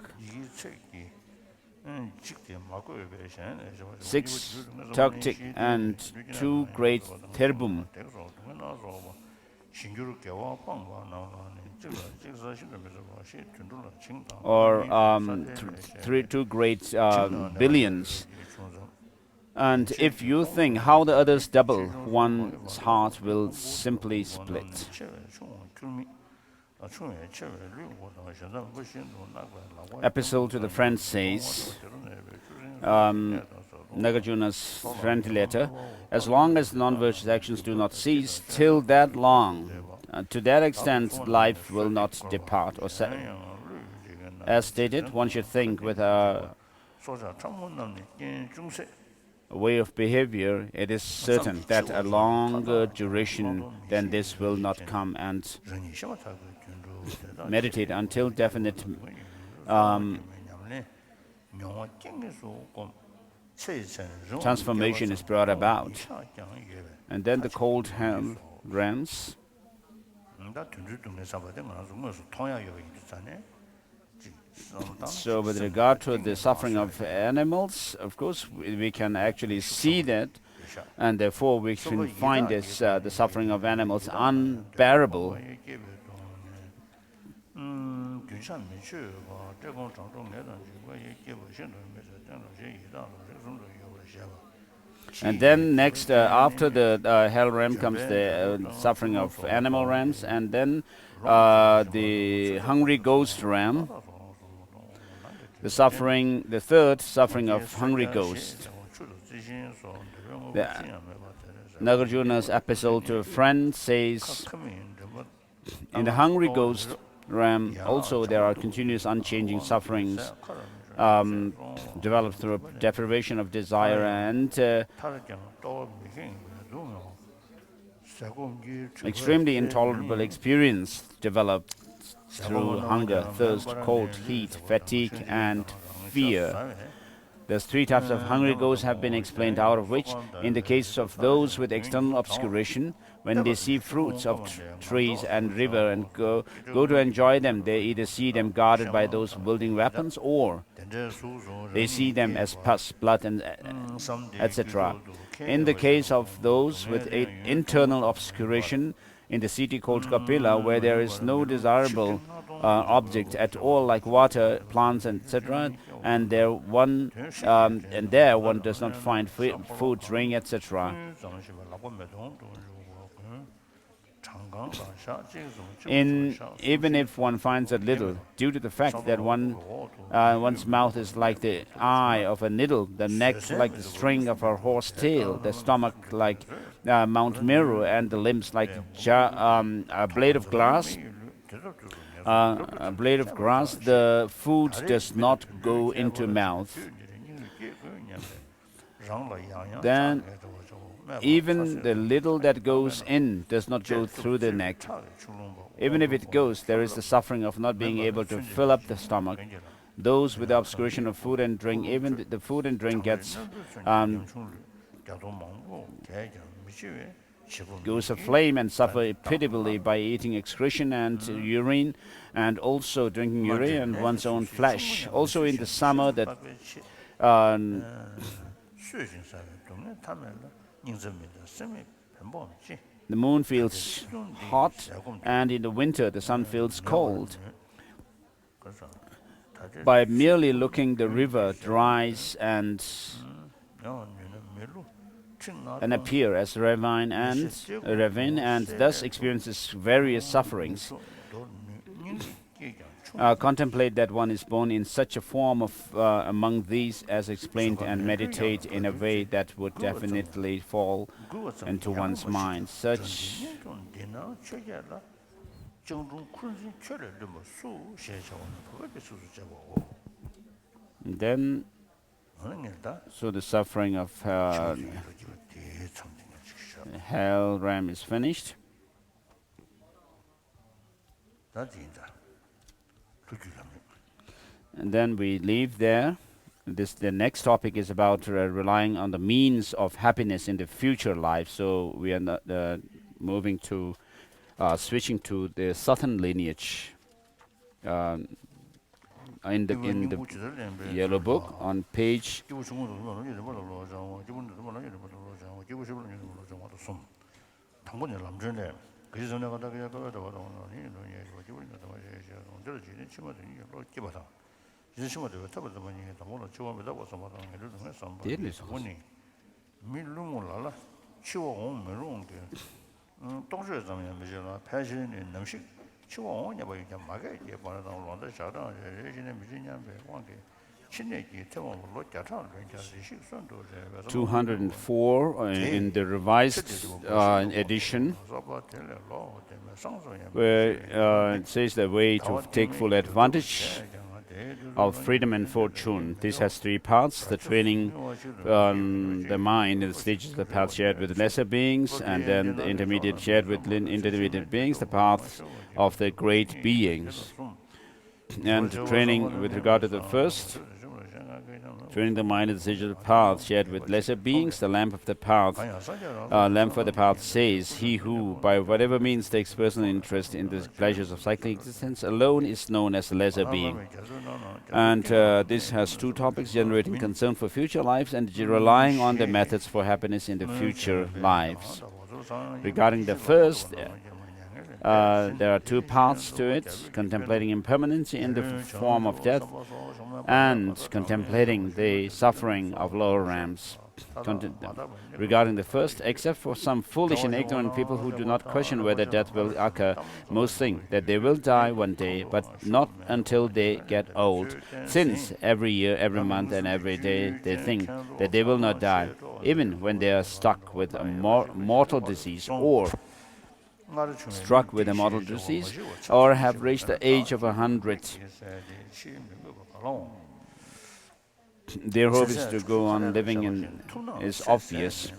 6 tuktik and 2 great terbum, or 2 great billions. And if you think how the others double, one's heart will simply split. Epistle to the friend says, Nagarjuna's friendly letter, as long as non-virtuous actions do not cease, till that long, to that extent, life will not depart. Or as stated, one should think with a way of behavior, it is certain that a longer duration than this will not come, and meditate until definite transformation is brought about. And then the cold hell realms. So with regard to the suffering of animals, of course, we can actually see that, and therefore we can find this, the suffering of animals unbearable. And then next, after the hell realm comes the suffering of animal realms, and then the hungry ghost realm. The third suffering of hungry ghost. Nagarjuna's epistle to a friend says, in the hungry ghost realm also there are continuous unchanging sufferings developed through deprivation of desire and extremely intolerable experience developed through hunger, thirst, cold, heat, fatigue, and fear. Thus 3 types of hungry ghosts have been explained, out of which, in the case of those with external obscuration, when they see fruits of trees and river and go to enjoy them, they either see them guarded by those wielding weapons, or they see them as pus, blood, and etc. In the case of those with internal obscuration, in the city called Kapila, where there is no desirable object at all, like water, plants, etc., and there one does not find food, drink, etc. Even if one finds a little, due to the fact that one's mouth is like the eye of a needle, the neck like the string of a horse tail, the stomach like Mount Meru, and the limbs like a blade of grass, the food does not go into mouth. Then even the little that goes in does not go through the neck. Even if it goes, there is the suffering of not being able to fill up the stomach. Those with the obscuration of food and drink, even the food and drink goes aflame and suffer pitiably by eating excretion and urine, and also drinking urine and one's own flesh. Also in the summer, that the moon feels hot, and in the winter the sun feels cold. By merely looking, the river dries and appear as a ravine and thus experiences various sufferings. Contemplate that one is born in such a form of among these as explained, and meditate in a way that would definitely fall into one's mind. Such then, so the suffering of hell realm is finished. And then we leave there. The next topic is about relying on the means of happiness in the future life. So we are not, moving to switching to the southern lineage. In the yellow book on page 204 in the revised edition, where it says the way to take full advantage of freedom and fortune. This has three parts: the training the mind in the stages of the path shared with lesser beings, and then the intermediate shared with intermediate beings, the path of the great beings. And training with regard to the first, training the mind in the stage of the path shared with lesser beings, the lamp of the path, lamp for the path says, he who by whatever means takes personal interest in the pleasures of cyclic existence alone is known as a lesser being. And this has two topics: generating concern for future lives and relying on the methods for happiness in the future lives. Regarding the first, there are two parts to it: contemplating impermanence in the form of death and contemplating the suffering of lower realms. Regarding the first, except for some foolish and ignorant people who do not question whether death will occur, most think that they will die one day, but not until they get old, since every year, every month and every day they think that they will not die, even when they are stuck with a mortal disease or struck with a mortal disease, or have reached the age of 100. Their hope is to go on living is obvious.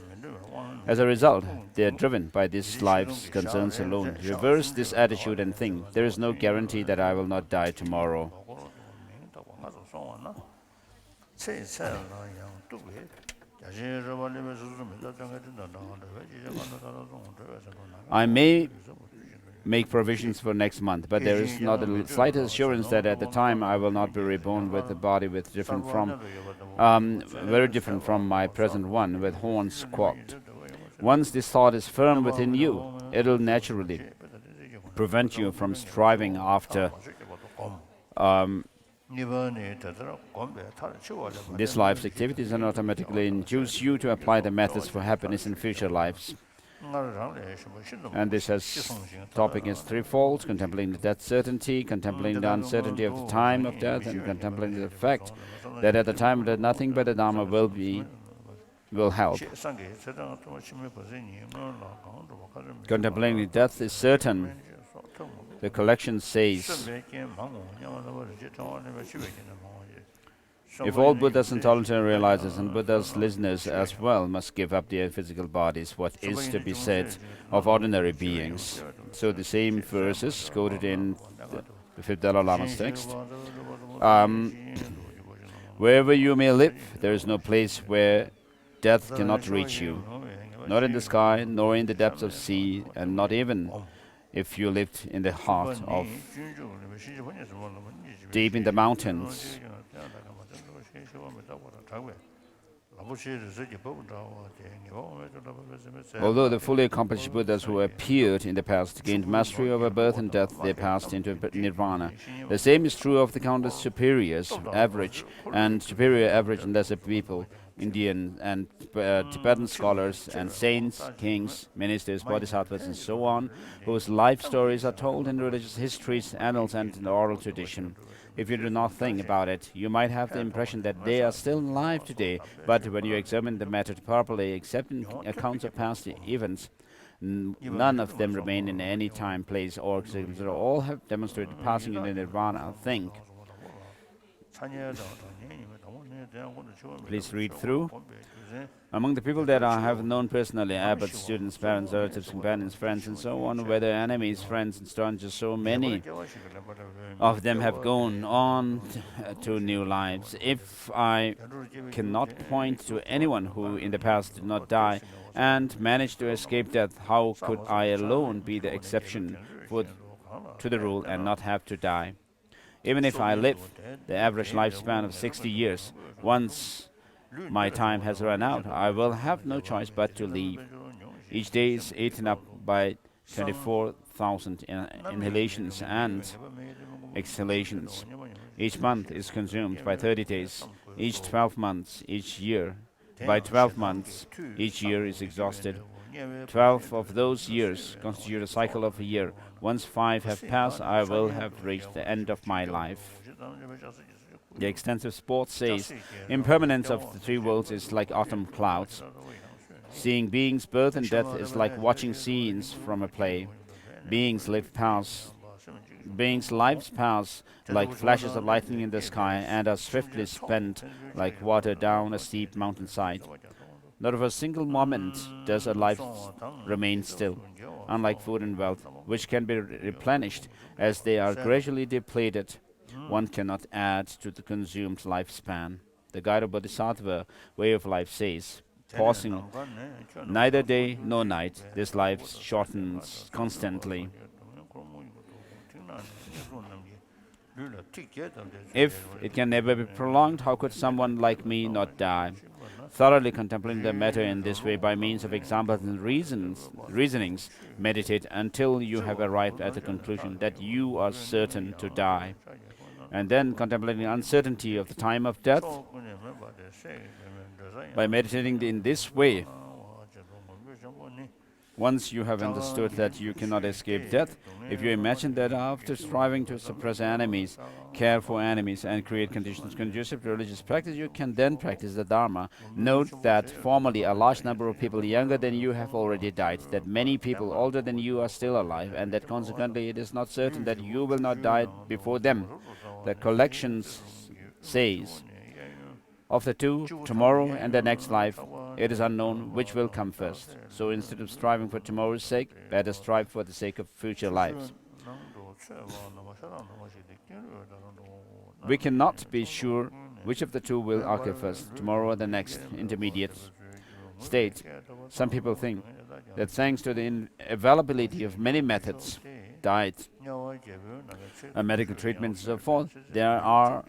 As a result, they are driven by this life's concerns alone. Reverse this attitude and think, there is no guarantee that I will not die tomorrow. I may make provisions for next month, but there is not the slightest assurance that at the time I will not be reborn with a body with very different from my present one, with horns squawked. Once this thought is firm within you, it will naturally prevent you from striving after this life's activities and automatically induce you to apply the methods for happiness in future lives. And this topic is threefold: contemplating the death certainty, contemplating the uncertainty of the time of death, and contemplating the fact that at the time of death nothing but the Dharma will help. Contemplating death is certain. The collection says, if all Buddhas and tolerant realizers and Buddha's listeners as well must give up their physical bodies, what is to be said of ordinary beings? So the same verses quoted in the fifth Dalai Lama's text. Wherever you may live, there is no place where death cannot reach you, not in the sky, nor in the depths of sea, and not even if you lived in the heart of deep in the mountains. Although the fully accomplished Buddhas who appeared in the past gained mastery over birth and death, they passed into nirvana. The same is true of the countless superiors, average and lesser people, Indian and Tibetan scholars and saints, kings, ministers, bodhisattvas and so on, whose life stories are told in religious histories, annals and in the oral tradition. If you do not think about it, you might have the impression that they are still alive today, but when you examine the matter properly, accepting accounts of past events, none of them remain in any time, place or circumstance. All have demonstrated passing into nirvana. Think. Please read through. Among the people that I have known personally, abbots, students, parents, relatives, companions, friends, and so on, whether enemies, friends, and strangers, so many of them have gone on to new lives. If I cannot point to anyone who in the past did not die and managed to escape death, how could I alone be the exception to the rule and not have to die? Even if I live the average lifespan of 60 years, once my time has run out, I will have no choice but to leave. Each day is eaten up by 24,000 inhalations and exhalations. Each month is consumed by 30 days. Each 12 months, each year. By 12 months, each year is exhausted. 12 of those years constitute a cycle of a year. Once 5 have passed, I will have reached the end of my life. The extensive sport says, impermanence of the three worlds is like autumn clouds. Seeing beings' birth and death is like watching scenes from a play. Beings' lives pass like flashes of lightning in the sky and are swiftly spent like water down a steep mountainside. Not for a single moment does a life remain still, unlike food and wealth, which can be replenished as they are gradually depleted. One cannot add to the consumed lifespan. The guide of Bodhisattva way of life says, pausing neither day nor night, this life shortens constantly. If it can never be prolonged, how could someone like me not die? Thoroughly contemplating the matter in this way by means of examples and reasonings, meditate until you have arrived at the conclusion that you are certain to die. And then contemplating the uncertainty of the time of death, by meditating in this way, once you have understood that you cannot escape death, if you imagine that after striving to suppress enemies, care for enemies, and create conditions conducive to religious practice, you can then practice the Dharma. Note that formerly a large number of people younger than you have already died, that many people older than you are still alive, and that consequently it is not certain that you will not die before them. The collections says, of the two, tomorrow and the next life, it is unknown which will come first. So instead of striving for tomorrow's sake, better strive for the sake of future lives. We cannot be sure which of the two will occur first, tomorrow or the next intermediate state. Some people think that thanks to the availability of many methods, diet, medical treatment, and so forth, there are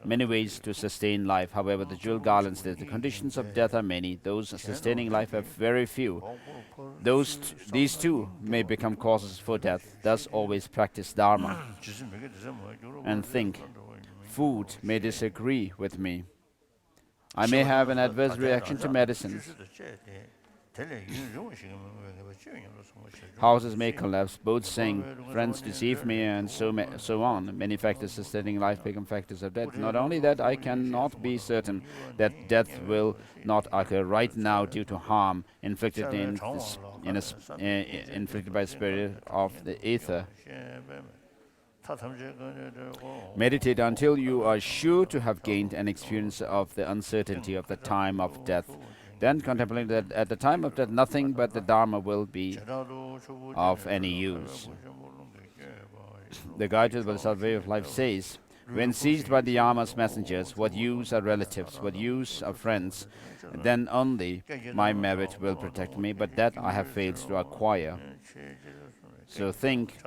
many ways to sustain life. However, the jewel garland says the conditions of death are many. Those sustaining life are very few. These too may become causes for death. Thus, always practice Dharma. And think, food may disagree with me. I may have an adverse reaction to medicines. Houses may collapse, boats sink, friends deceive me, and so on. Many factors sustaining life become factors of death. Not only that, I cannot be certain that death will not occur right now due to harm inflicted inflicted by the spirit of the ether. Meditate until you are sure to have gained an experience of the uncertainty of the time of death. Then contemplate that at the time of death, nothing but the Dharma will be of any use. The guide to the Bodhisattva way of life says, when seized by the Yama's messengers, what use are relatives, what use are friends? Then only my merit will protect me, but that I have failed to acquire. So think,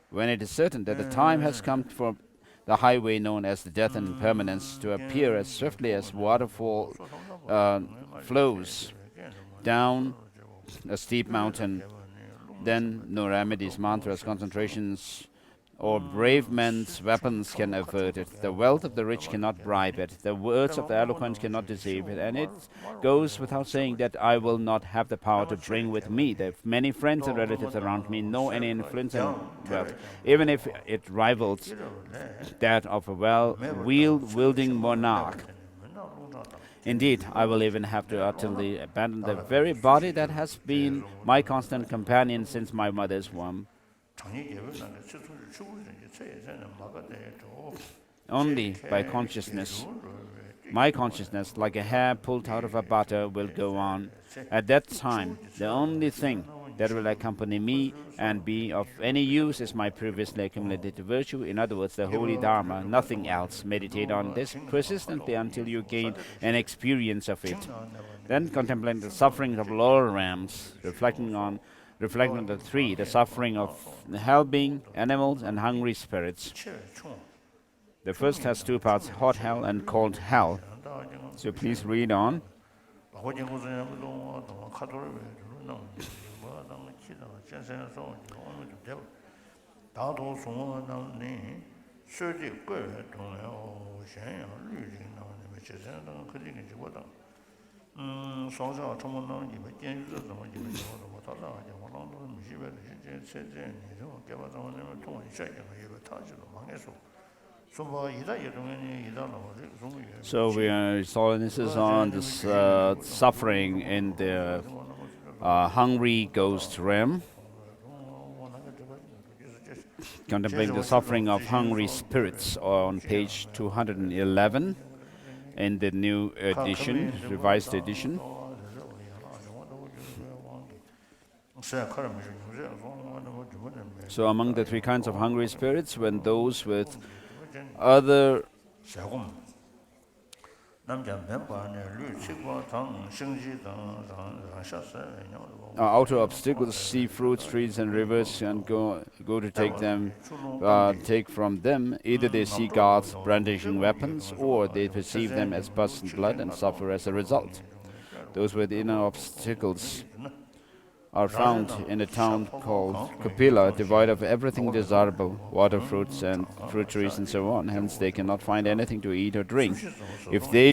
when it is certain that the time has come for the highway known as the death and impermanence to appear as swiftly as waterfall flows down a steep mountain, then no remedies, mantras, concentrations, or brave men's weapons can avert it. The wealth of the rich cannot bribe it. The words of the eloquent cannot deceive it. And it goes without saying that I will not have the power to bring with me the many friends and relatives around me, nor any influence and wealth, even if it rivals that of a wielding monarch. Indeed, I will even have to utterly abandon the very body that has been my constant companion since my mother's womb. only by consciousness. My consciousness, like a hair pulled out of a butter, will go on. At that time, the only thing that will accompany me and be of any use is my previously accumulated virtue, in other words, the holy Dharma, nothing else. Meditate on this persistently until you gain an experience of it. Then contemplate the suffering of lower realms, reflecting on the three, the suffering of the hell being, animals, and hungry spirits. The first has two parts, hot hell and cold hell. So please read on. So Holiness is on this suffering in the hungry ghost realm, contemplating the suffering of hungry spirits on page 211 in the new edition, revised edition. So among the three kinds of hungry spirits, when those with other outer obstacles, see fruits, trees, and rivers, and go to take from them, either they see gods brandishing weapons, or they perceive them as pus and blood and suffer as a result. Those with inner obstacles are found in a town called Kapila, devoid of everything desirable, water, fruits, and fruit trees, and so on. Hence, they cannot find anything to eat or drink. If they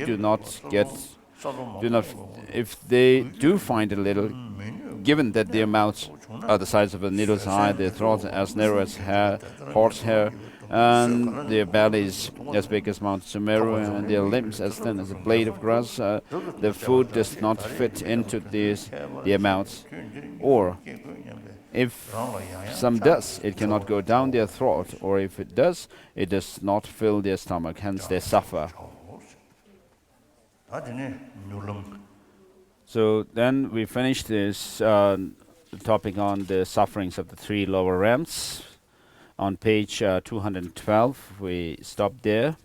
do find a little, given that their mouths are the size of a needle's eye, their throats as narrow as horsehair, and their bellies as big as Mount Sumeru, and their limbs as thin as a blade of grass, the food does not fit into their mouths. Or, if some does, it cannot go down their throat, or if it does not fill their stomach, hence they suffer. So then we finish this topic on the sufferings of the three lower realms. On page 212, we stop there.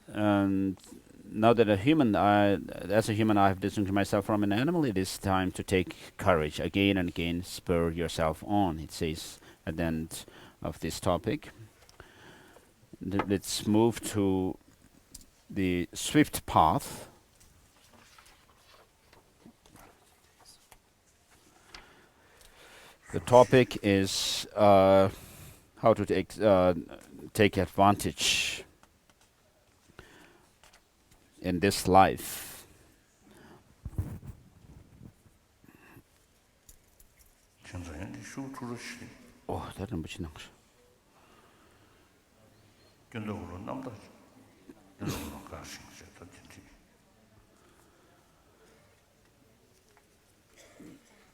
And now that as a human, I have distinguished myself from an animal, it is time to take courage. Again and again, spur yourself on, it says at the end of this topic. Let's move to the swift path. The topic is how to take advantage in this life. Oh, that number is not.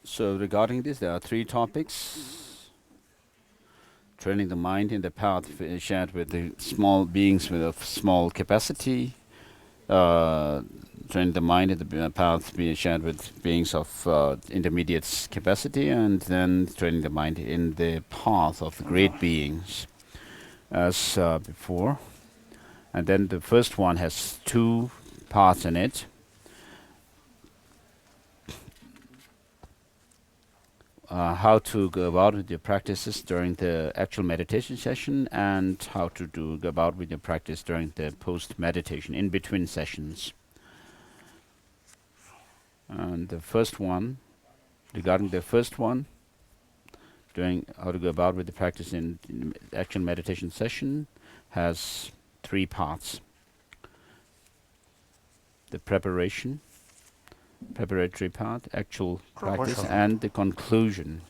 So regarding this, there are three topics. Training the mind in the path shared with the small beings with a small capacity. Training the mind in the path being shared with beings of intermediate capacity, and then training the mind in the path of the great beings, as before. And then the first one has two parts in it. How to go about with your practices during the actual meditation session, and how to go about with your practice during the post-meditation, in between sessions. And the first one, regarding the first one, doing how to go about with the practice in actual meditation session, has three parts. The preparatory part, actual practice, and the conclusion.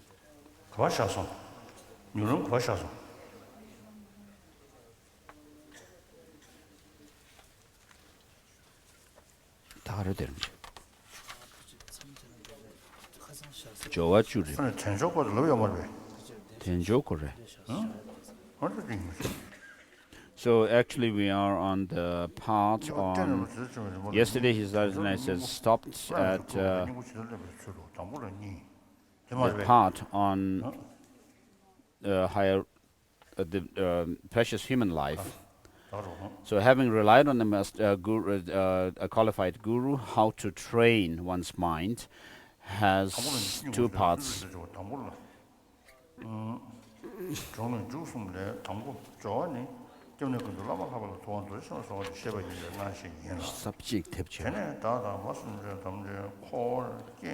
So actually we are on the part on, yesterday His Holiness has stopped at the part on higher, the precious human life. So having relied on a qualified guru, how to train one's mind has two parts.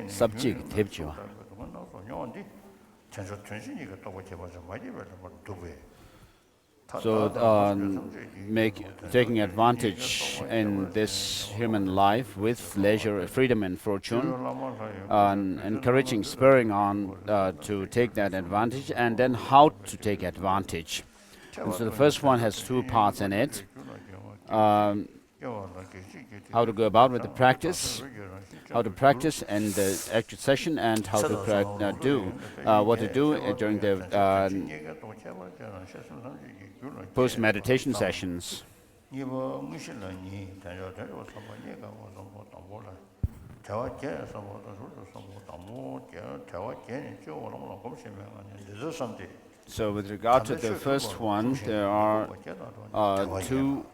Subject. So taking advantage in this human life with leisure, freedom and fortune, encouraging, spurring on to take that advantage, and then how to take advantage. And so the first one has two parts in it. How to go about with the practice, how to practice in the actual session, and how to do what to do during the post-meditation sessions. So with regard to the first one, there are two.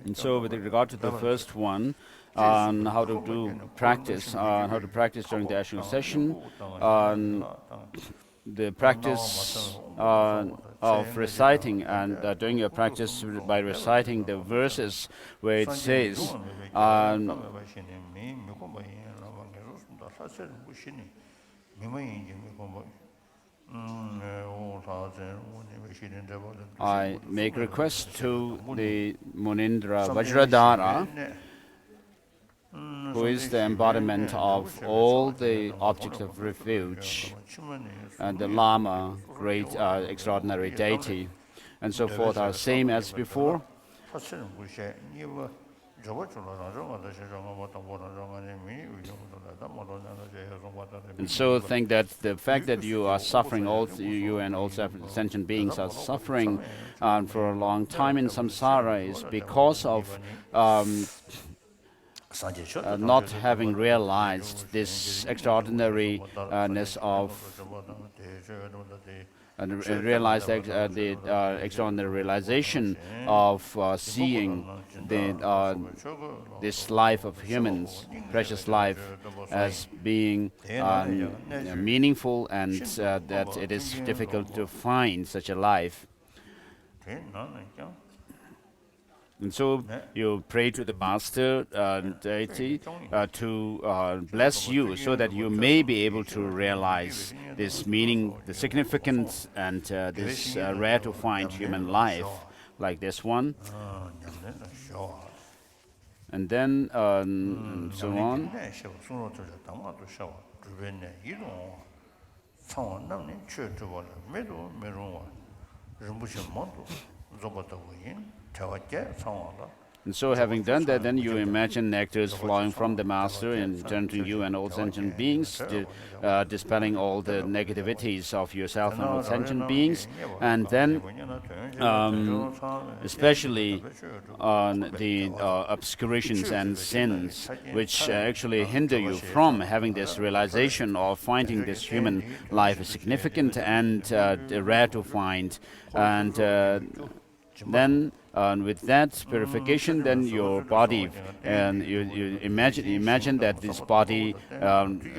And so with regard to the first one, on how to do practice, how to practice during the actual session, the practice of reciting and doing your practice by reciting the verses where it says I make request to the Munindra Vajradhara, who is the embodiment of all the objects of refuge, and the Lama, great extraordinary deity, and so forth, are same as before. And so think that the fact that you are suffering, you and all sentient beings are suffering for a long time in samsara, is because of not having realized this extraordinariness of and realize the extraordinary realization of seeing this life of humans, precious life, as being meaningful, and that it is difficult to find such a life. And so you pray to the Master deity to bless you, so that you may be able to realize this meaning, the significance, and this rare to find human life like this one. And then so on. And so having done that, then you imagine nectars flowing from the Master and entering you and all sentient beings, dispelling all the negativities of yourself and all sentient beings, and then especially on the obscurations and sins which actually hinder you from having this realization of finding this human life is significant and rare to find. And then with that purification, then your body, and you imagine that this body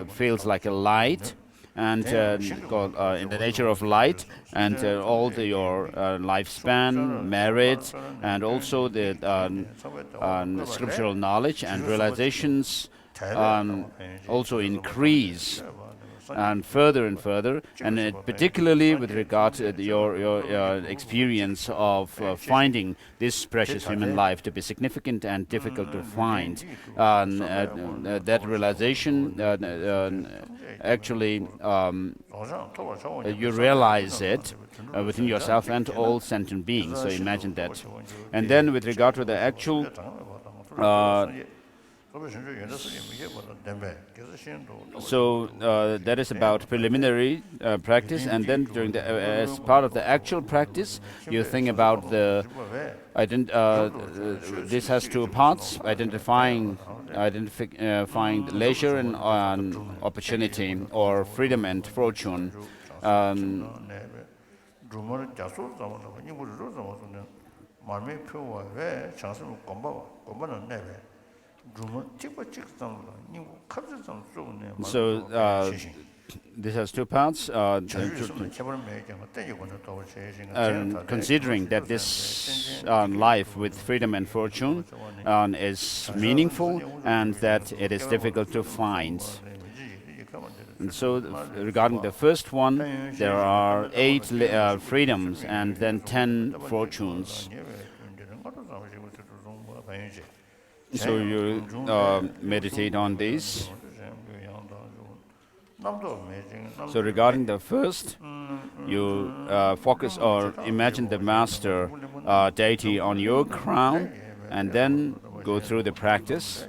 feels like a light, and in the nature of light, and all your lifespan, merit, and also the scriptural knowledge and realizations also increase. and further, and particularly with regard to your experience of finding this precious human life to be significant and difficult to find. That realization actually you realize it within yourself and all sentient beings. So imagine that. And then with regard to the actual so that is about preliminary practice, and then during the as part of the actual practice, you think about the this has two parts: identifying leisure and opportunity, or freedom and fortune. So this has two parts. Considering that this life with freedom and fortune is meaningful and that it is difficult to find. And so regarding the first one, there are 8 freedoms and then 10 fortunes. So you meditate on these. So regarding the first, you focus or imagine the master deity on your crown, and then go through the practice.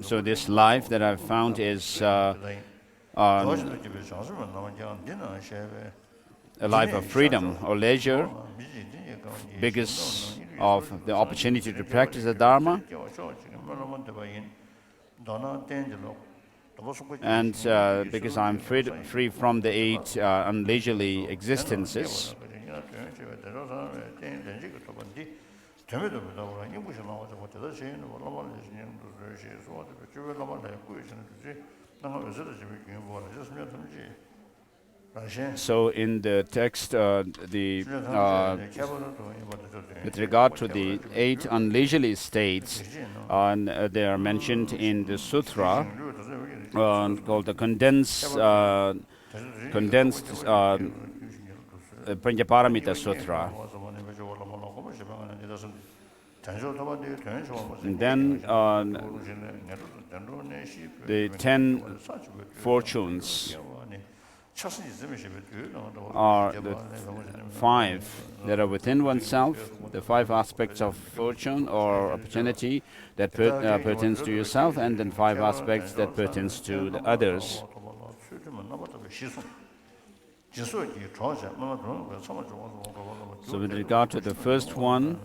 So this life that I've found is a life of freedom or leisure, because of the opportunity to practice the Dharma, and because I'm free from the 8 unleisurely existences. So in the text, with regard to the 8 unleisurely states, they are mentioned in the sutra called the condensed Panchaparamita Sutra. And then the 10 fortunes are the 5 that are within oneself, the 5 aspects of fortune or opportunity that pertains to yourself, and then 5 aspects that pertains to the others. So with regard to the first one,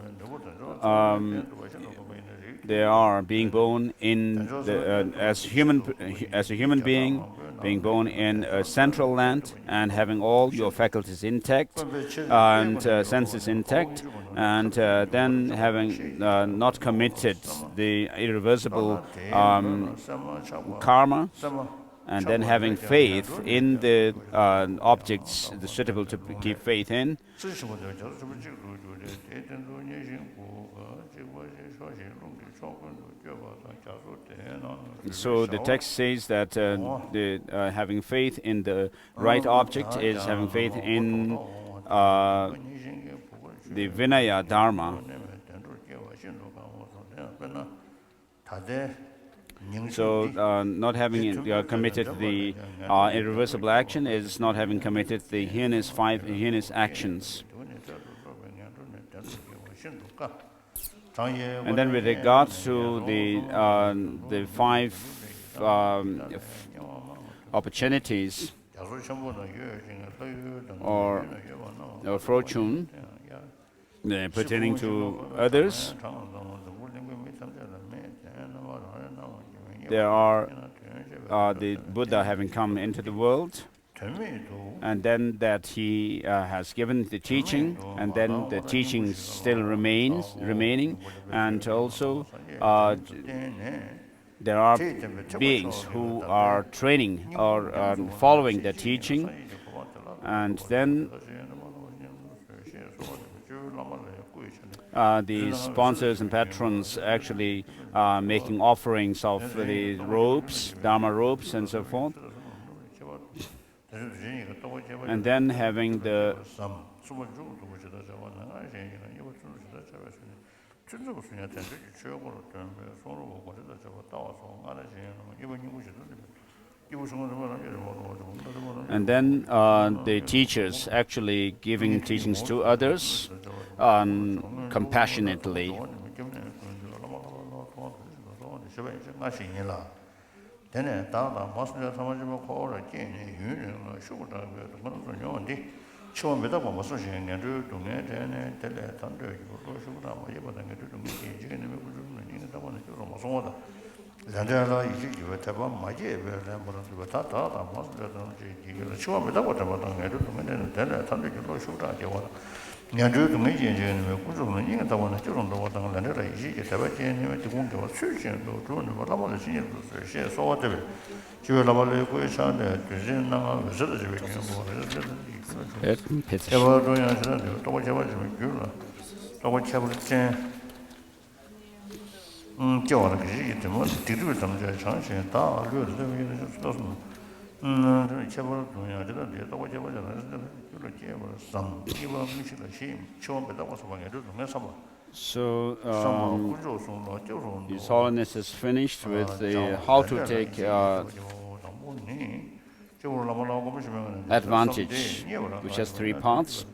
they are being born in the, as a human being, being born in a central land and having all your faculties intact and senses intact, and then having not committed the irreversible karma, and then having faith in the objects suitable to keep faith in. So the text says that having faith in the right object is having faith in the Vinaya Dharma. So not having committed the irreversible action is not having committed the heinous 5 heinous actions. And then with regard to the 5 opportunities or fortune pertaining to others, there are the Buddha having come into the world, and then that he has given the teaching, and then the teaching still remaining, and also there are beings who are training or following the teaching, and then the sponsors and patrons actually making offerings of the robes, Dharma robes, and so forth. And then having the the teachers actually giving teachings to others compassionately. So His Holiness is finished with the how to take advantage, which has 3 parts.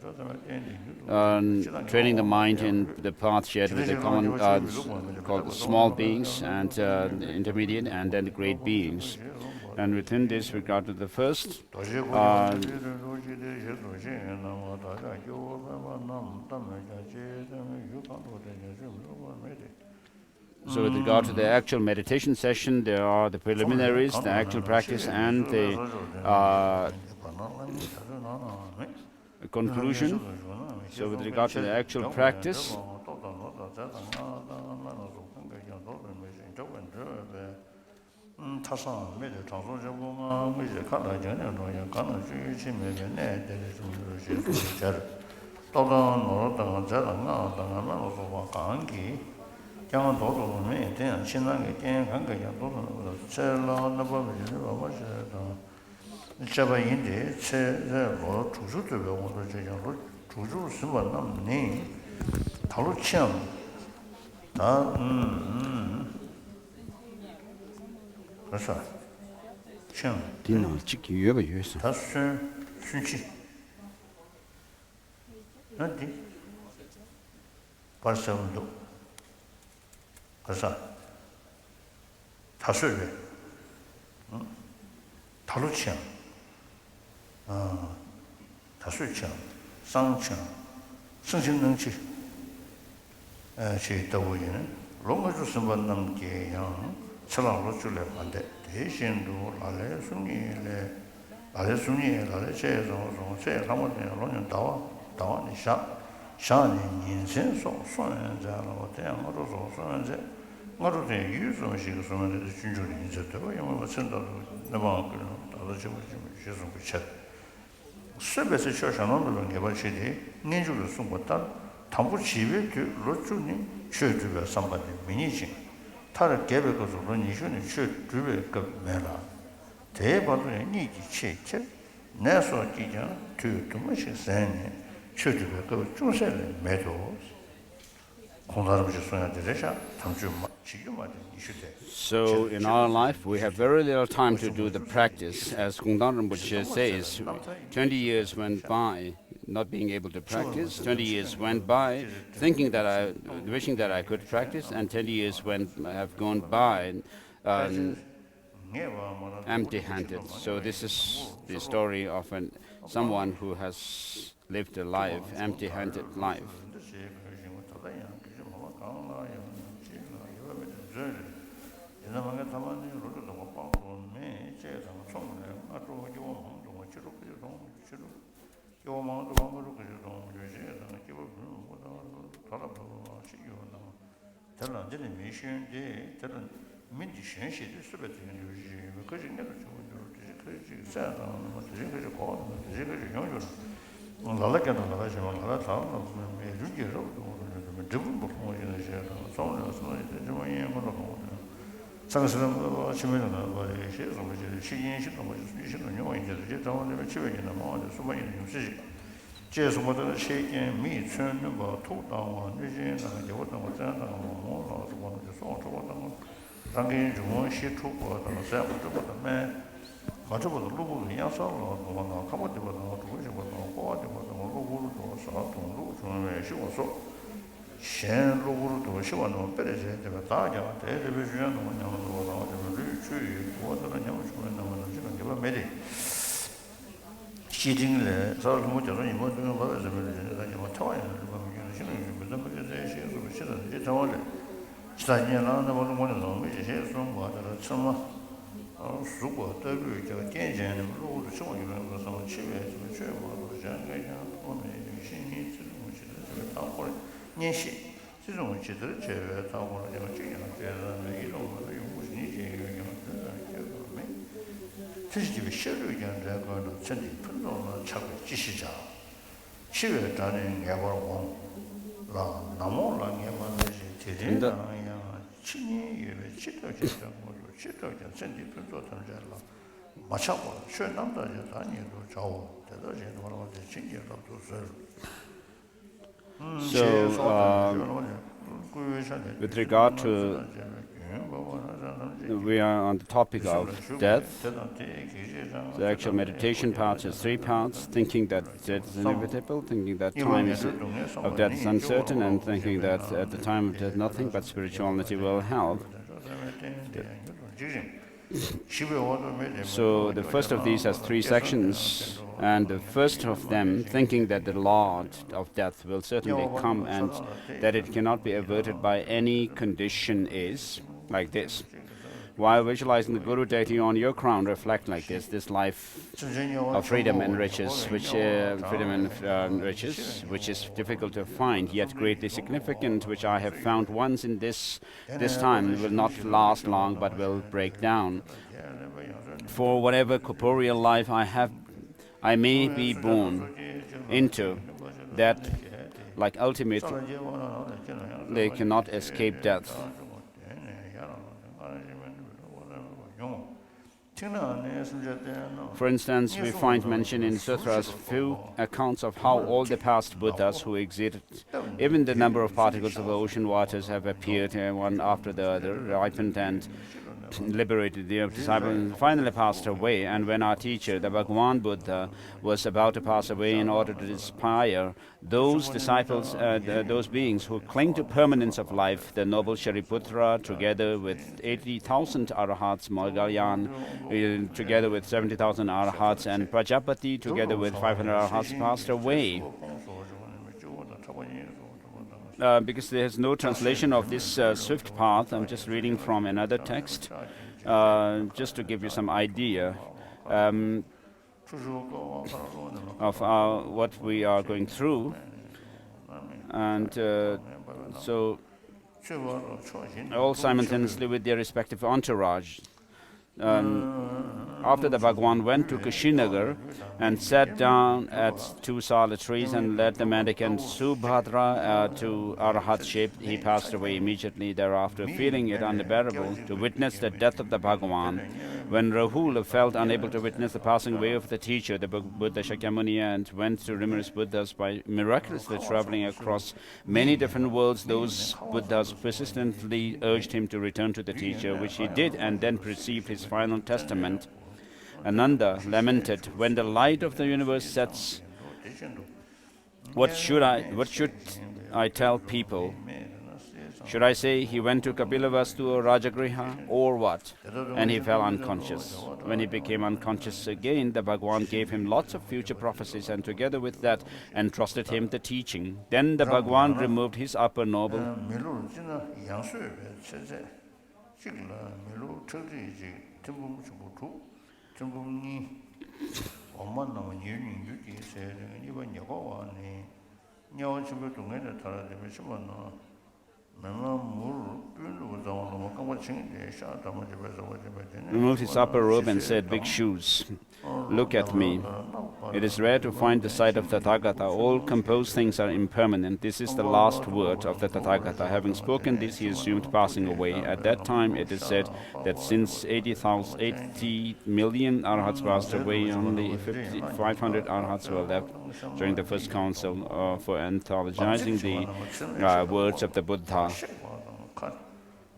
Training the mind in the path shared with the common, called the small beings, and the intermediate, and then the great beings. And within this, regard to the first, so with regard to the actual meditation session, there are the preliminaries, the actual practice, and the conclusion. So with regard to the actual practice, so in our life we have very little time to do the practice. As Gongdang Rinpoche says, 20 years went by not being able to practice, 20 years went by wishing that I could practice, and 20 years have gone by empty-handed. So this is the story of someone who has lived a life, empty-handed life. With regard to, we are on the topic of death. The actual meditation part is 3 parts: thinking that death is inevitable, thinking that time of death is uncertain, and thinking that at the time of death nothing but spirituality will help. So the first of these has 3 sections, and the first of them, thinking that the Lord of death will certainly come and that it cannot be averted by any condition, is like this. While visualizing the Guru deity on your crown, reflect like this life of freedom and riches, which is difficult to find, yet greatly significant, which I have found once in this time will not last long, but will break down. For whatever corporeal life I may be born into, that, like ultimate, they cannot escape death. For instance, we find mention in sutras few accounts of how all the past Buddhas who existed, even the number of particles of ocean waters have appeared one after the other, ripened and liberated the disciples, and finally passed away. And when our teacher, the Bhagwan Buddha, was about to pass away, in order to inspire those disciples, those beings who cling to permanence of life, the noble Shariputra, together with 80,000 Arahats, Moggallon, together with 70,000 Arahats, and Prajapati, together with 500 Arahats, passed away. Because there is no translation of this swift path, I'm just reading from another text, just to give you some idea of what we are going through. And so all simultaneously with their respective entourage. After the Bhagwan went to Kushinagar and sat down at 2 solid trees and led the mendicant Subhadra to Arahat shape, he passed away immediately thereafter, feeling it unbearable to witness the death of the Bhagwan. When Rahul felt unable to witness the passing away of the teacher, the Buddha Shakyamuni, and went to numerous Buddhas by miraculously traveling across many different worlds, those Buddhas persistently urged him to return to the teacher, which he did, and then received his final testament. Ananda lamented, "When the light of the universe sets, what should I tell people? Should I say he went to Kapilavastu or Rajagriha, or what?" And he fell unconscious. When he became unconscious again, the Bhagwan gave him lots of future prophecies, and together with that entrusted him the teaching. Then the Bhagwan removed his upper noble removed his upper robe and said, "Bhikshus, look at me. It is rare to find the sight of Tathagata. All composed things are impermanent. This is the last word of the Tathagata. Having spoken this, he assumed passing away. At that time, it is said that since 80 million arhats passed away, only 500 arhats were left during the first council for anthologizing the words of the Buddha.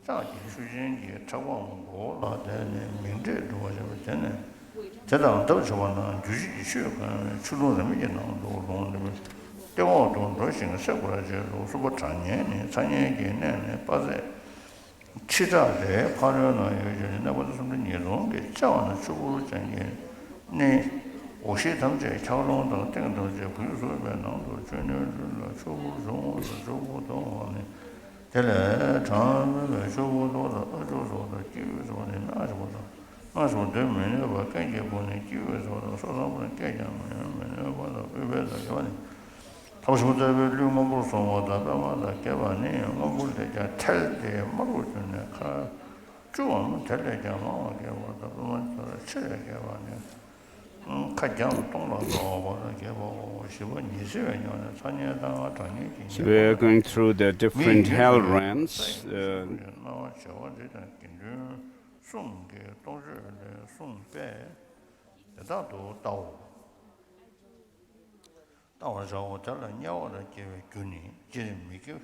So we are going through the different hell realms.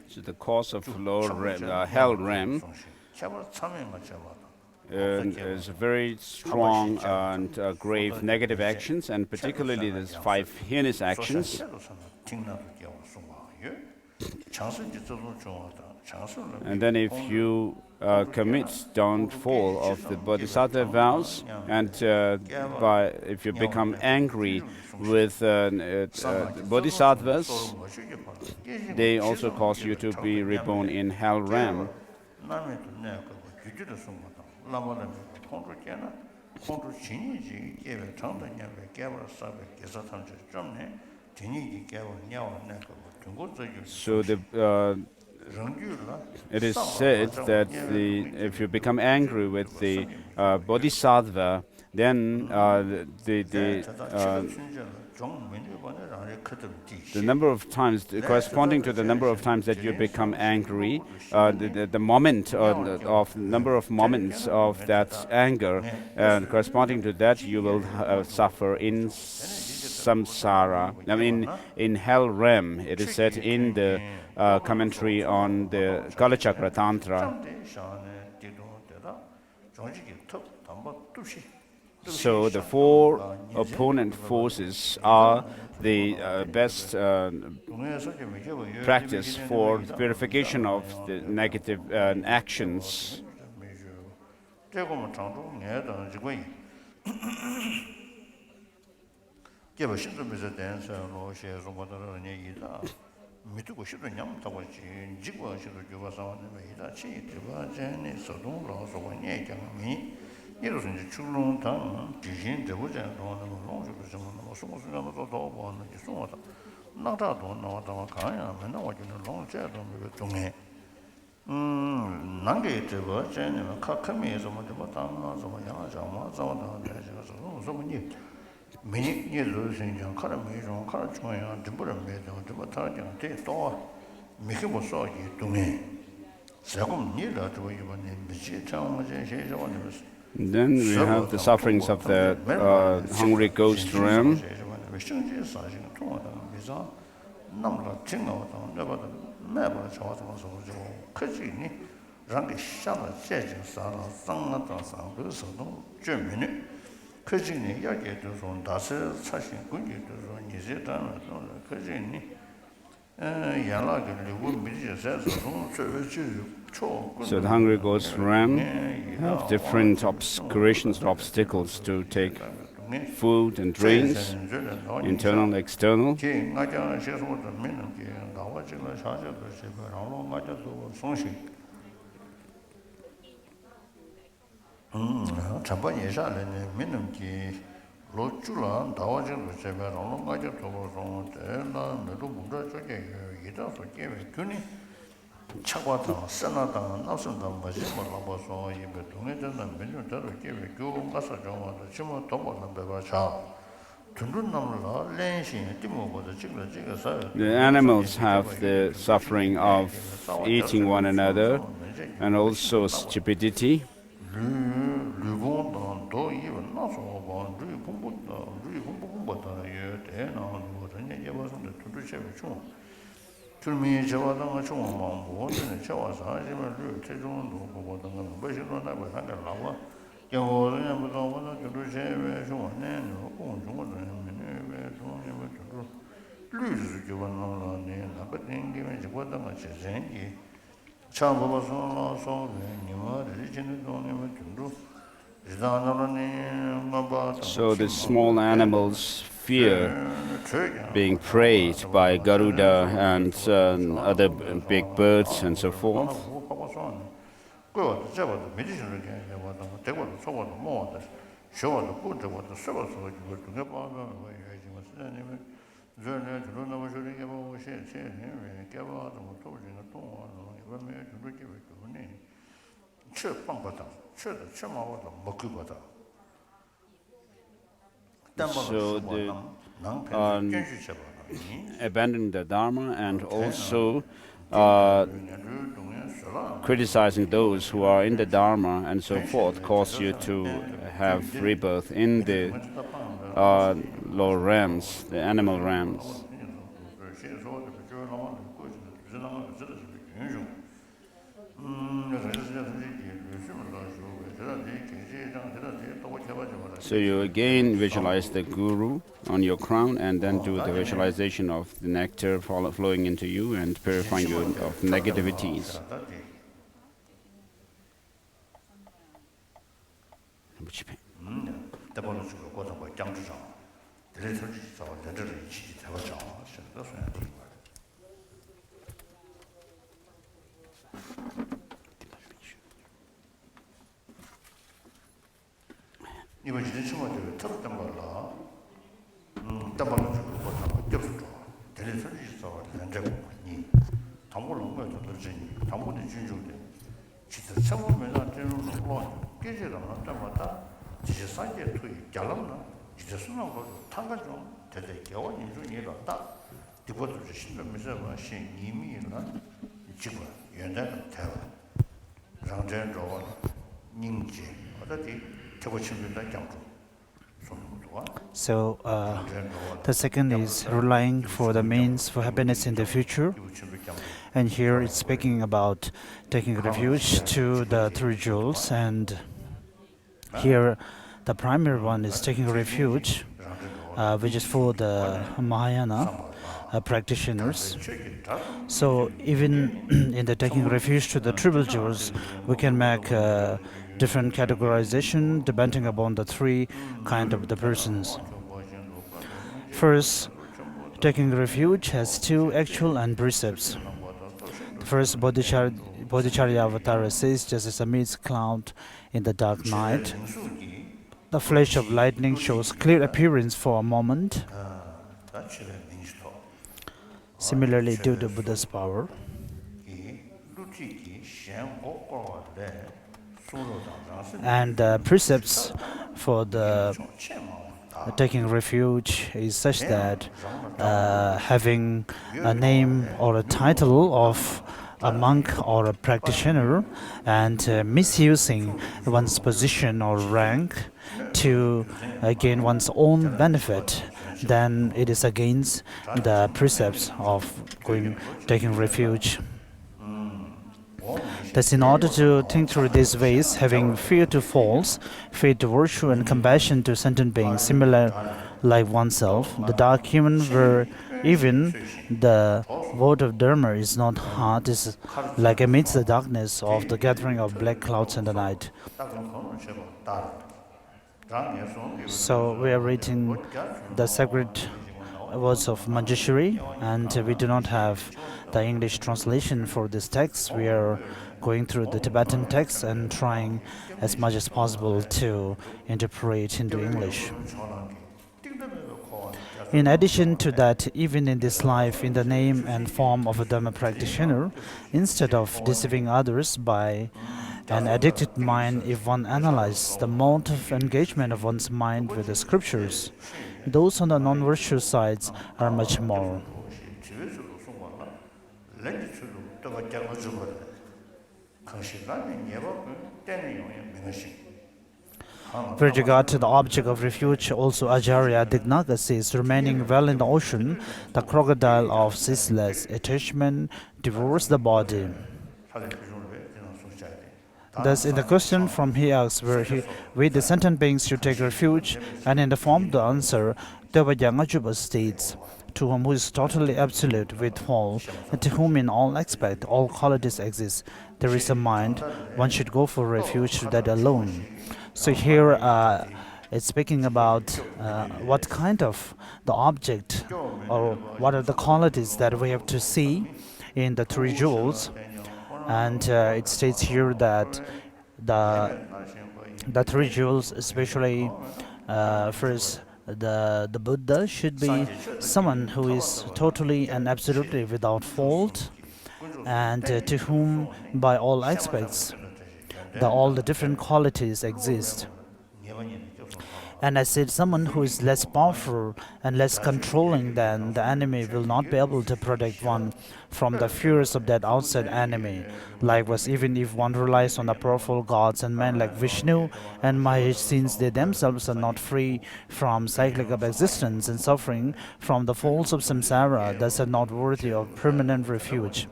So the cause of hell realm is very strong and grave negative actions, and particularly these 5 heinous actions. And then if you commit downfall of the bodhisattva vows, and if you become angry with bodhisattvas, they also cause you to be reborn in hell realm. So it is said that if you become angry with the bodhisattva, then the number of times, corresponding to the number of times that you become angry, the moment of number of moments of that anger, corresponding to that, you will suffer in samsara. I mean, in hell realm. It is said in the commentary on the Kalachakra Tantra. So the 4 opponent forces are the best practice for the purification of the negative actions. Then we have the sufferings of the hungry ghost realm. So the hungry ghost realm have different creations and obstacles to take food and drinks, internal, external. The animals have the suffering of eating one another and also stupidity. So the small animals fear being preyed by Garuda and other big birds and so forth. So abandoning the Dharma and also criticizing those who are in the Dharma and so forth cause you to have rebirth in the lower realms, the animal realms. So you again visualize the Guru on your crown and then do the visualization of the nectar flowing into you and purifying you of negativities. So the second is relying for the means for happiness in the future. And here it's speaking about taking refuge to the three jewels. And here the primary one is taking refuge, which is for the Mahayana practitioners. So even in the taking refuge to the triple jewels, we can make different categorization depending upon the three kind of the persons. First, taking refuge has two actual and precepts. The first Bodhicharya Avatara says, just as a mist cloud in the dark night, the flash of lightning shows clear appearance for a moment. Similarly, due to Buddha's power, and the precepts for the taking refuge is such that having a name or a title of a monk or a practitioner and misusing one's position or rank to gain one's own benefit, then it is against the precepts of taking refuge. Thus, in order to think through these ways, having fear to false, faith to virtue, and compassion to sentient beings similar like oneself, the dark human where even the word of Dharma is not hard, is like amidst the darkness of the gathering of black clouds in the night. So we are reading the sacred words of Manjushri, and we do not have the English translation for this text. We are going through the Tibetan text and trying as much as possible to interpret into English. In addition to that, even in this life, in the name and form of a Dharma practitioner, instead of deceiving others by an addicted mind, if one analyzes the mode of engagement of one's mind with the scriptures, Those on the non-virtuous sides are much more. With regard to the object of refuge, also Acharya Dignaga says, remaining well in the ocean, the crocodile of ceaseless attachment devours the body. Thus, in the question from he asks, we the sentient beings should take refuge, and in the form of the answer, Jangchup states, to whom who is totally absolute with all, and to whom in all aspects all qualities exist, there is a mind, one should go for refuge to that alone. So here it's speaking about what kind of the object or what are the qualities that we have to see in the three jewels. And it states here that the three jewels, especially first, the Buddha should be someone who is totally and absolutely without fault, and to whom by all aspects all the different qualities exist. And I said, someone who is less powerful and less controlling than the enemy will not be able to protect one from the fears of that outside enemy. Likewise, even if one relies on the powerful gods and men like Vishnu and Mahesh, since they themselves are not free from cyclic of existence and suffering from the folds of samsara, thus are not worthy of permanent refuge.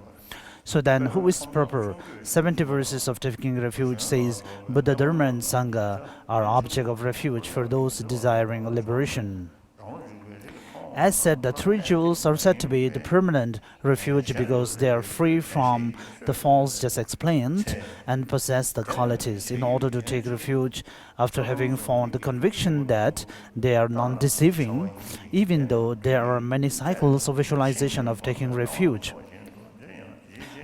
So then, who is proper? 70 verses of taking refuge says, Buddha, Dharma and Sangha are object of refuge for those desiring liberation. As said, the three jewels are said to be the permanent refuge because they are free from the faults just explained and possess the qualities in order to take refuge after having found the conviction that they are non-deceiving, even though there are many cycles of visualization of taking refuge.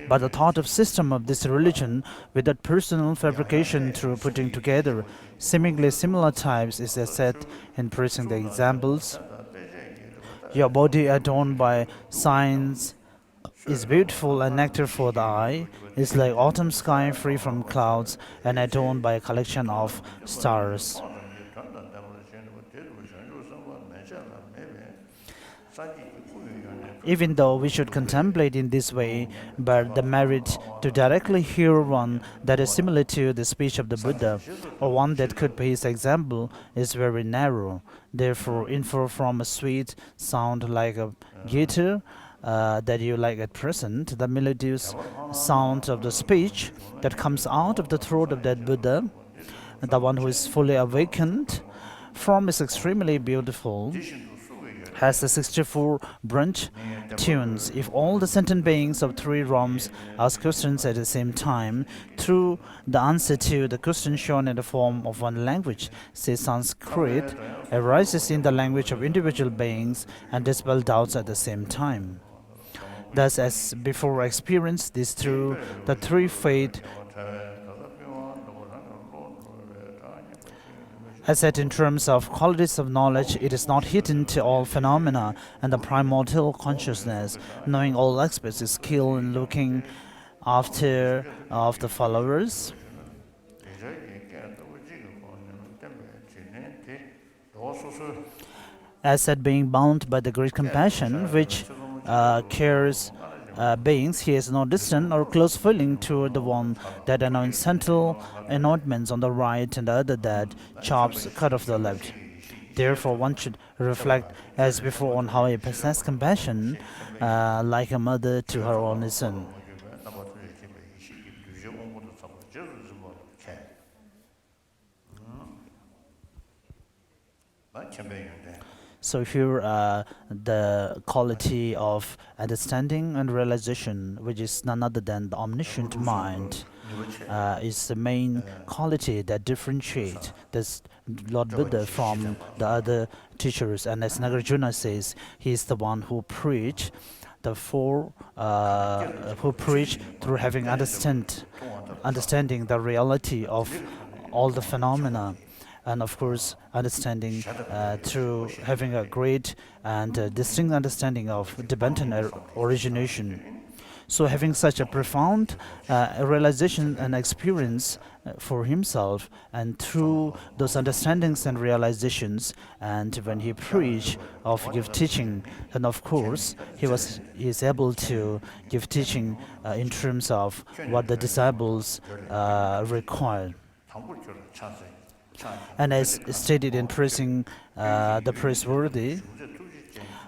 But the thought of system of this religion without personal fabrication through putting together seemingly similar types is as said in praising the examples. Your body adorned by signs is beautiful and nectar for the eye, is like autumn sky free from clouds and adorned by a collection of stars. Even though we should contemplate in this way, but the merit to directly hear one that is similar to the speech of the Buddha, or one that could be his example, is very narrow. Therefore, infer from a sweet sound like a guitar that you like at present, the melodious sound of the speech that comes out of the throat of that Buddha, the one who is fully awakened, form is extremely beautiful, has the 64 branch tunes. If all the sentient beings of three realms ask questions at the same time, through the answer to the question shown in the form of one language, say Sanskrit, arises in the language of individual beings and dispel doubts at the same time. Thus, as before experienced, this through the three faith. As said in terms of qualities of knowledge, it is not hidden to all phenomena and the primordial consciousness. Knowing all aspects is skill in looking after of the followers. As said, being bound by the great compassion which cares beings, he has no distant or close feeling toward the one that anoints central anointments on the right and the other that chops cut off the left. Therefore, one should reflect as before on how he possesses compassion like a mother to her only son. So here, the quality of understanding and realization, which is none other than the omniscient mind, is the main quality that differentiates this Lord Buddha from the other teachers. And as Nagarjuna says, he is the one who preached who preach through having understanding the reality of all the phenomena. And of course, understanding through having a great and distinct understanding of dependent origination. So having such a profound realization and experience for himself, and through those understandings and realizations, and when he preached of give teaching, then of course he is able to give teaching in terms of what the disciples require. And as stated in praising the praiseworthy,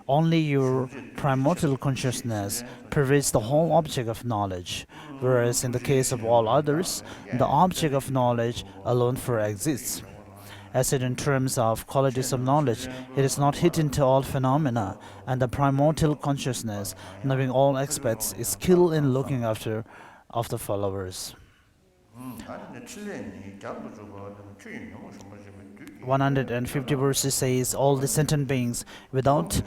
only your primordial consciousness pervades the whole object of knowledge, whereas in the case of all others, the object of knowledge alone exists. As said in terms of qualities of knowledge, it is not hidden to all phenomena, and the primordial consciousness, knowing all aspects, is skilled in looking after of the followers. 150 verses says, all the sentient beings without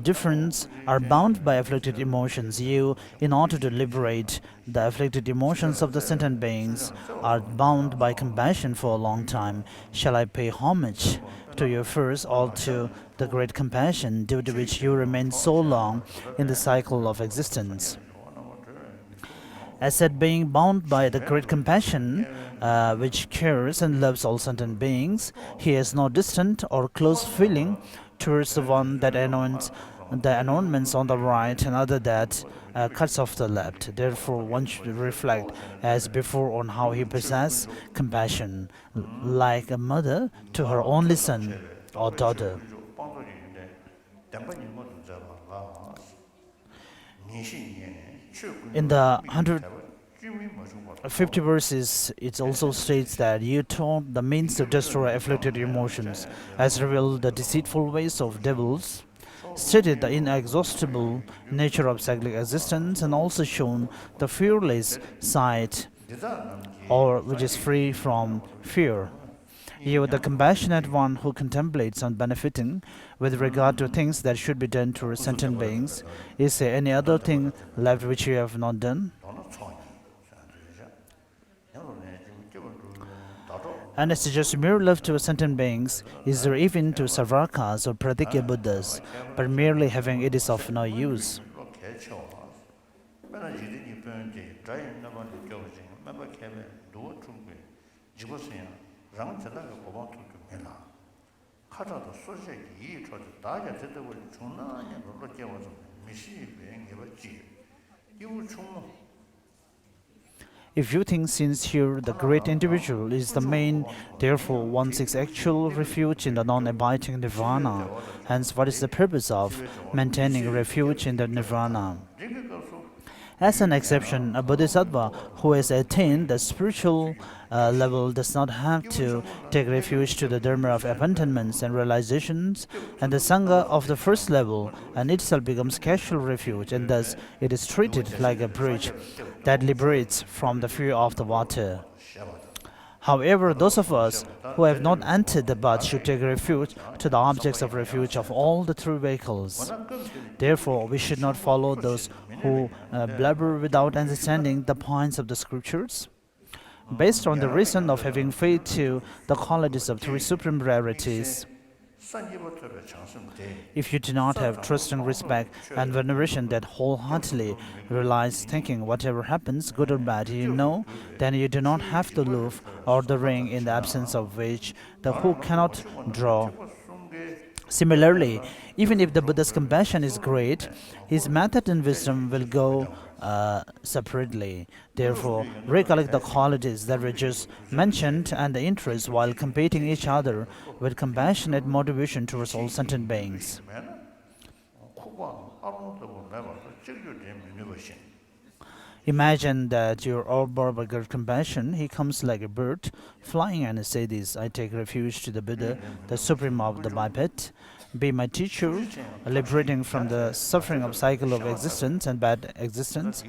difference are bound by afflicted emotions. You, in order to liberate the afflicted emotions of the sentient beings, are bound by compassion for a long time. Shall I pay homage to you first, or to the great compassion due to which you remain so long in the cycle of existence? As said, being bound by the great compassion which cares and loves all sentient beings, he has no distant or close feeling towards the one that anoints the anointments on the right and other that cuts off the left. Therefore, one should reflect as before on how he possesses compassion, like a mother to her only son or daughter. In the 150 verses, it also states that you taught the means to destroy afflicted emotions, as revealed the deceitful ways of devils, stated the inexhaustible nature of cyclic existence, and also shown the fearless side, or which is free from fear. You, the compassionate one who contemplates on benefiting with regard to things that should be done to sentient beings, is there any other thing left which you have not done? And it's just mere love to sentient beings is there even to Sarvakas or Pratikya Buddhas, but merely having it is of no use. If you think since here the great individual is the main, therefore one seeks actual refuge in the non-abiding nirvana, hence what is the purpose of maintaining refuge in the nirvana? As an exception, a bodhisattva who has attained the spiritual level does not have to take refuge to the dharma of abandonments and realizations, and the sangha of the first level and itself becomes casual refuge, and thus it is treated like a bridge that liberates from the fear of the water. However, those of us who have not entered the bath should take refuge to the objects of refuge of all the three vehicles. Therefore, we should not follow those who blabber without understanding the points of the scriptures. Based on the reason of having faith to the qualities of three supreme rarities, if you do not have trust and respect and veneration that wholeheartedly relies thinking whatever happens, good or bad, you know, then you do not have the loof or the ring, in the absence of which the hook cannot draw. Similarly, even if the Buddha's compassion is great, his method and wisdom will go separately. Therefore, recollect the qualities that were just mentioned and the interests while competing each other with compassionate motivation towards all sentient beings. Imagine that you are overborne by great compassion. He comes like a bird, flying, and say this: I take refuge to the Buddha, the supreme of the biped. Be my teacher, liberating from the suffering of cycle of existence and bad existence.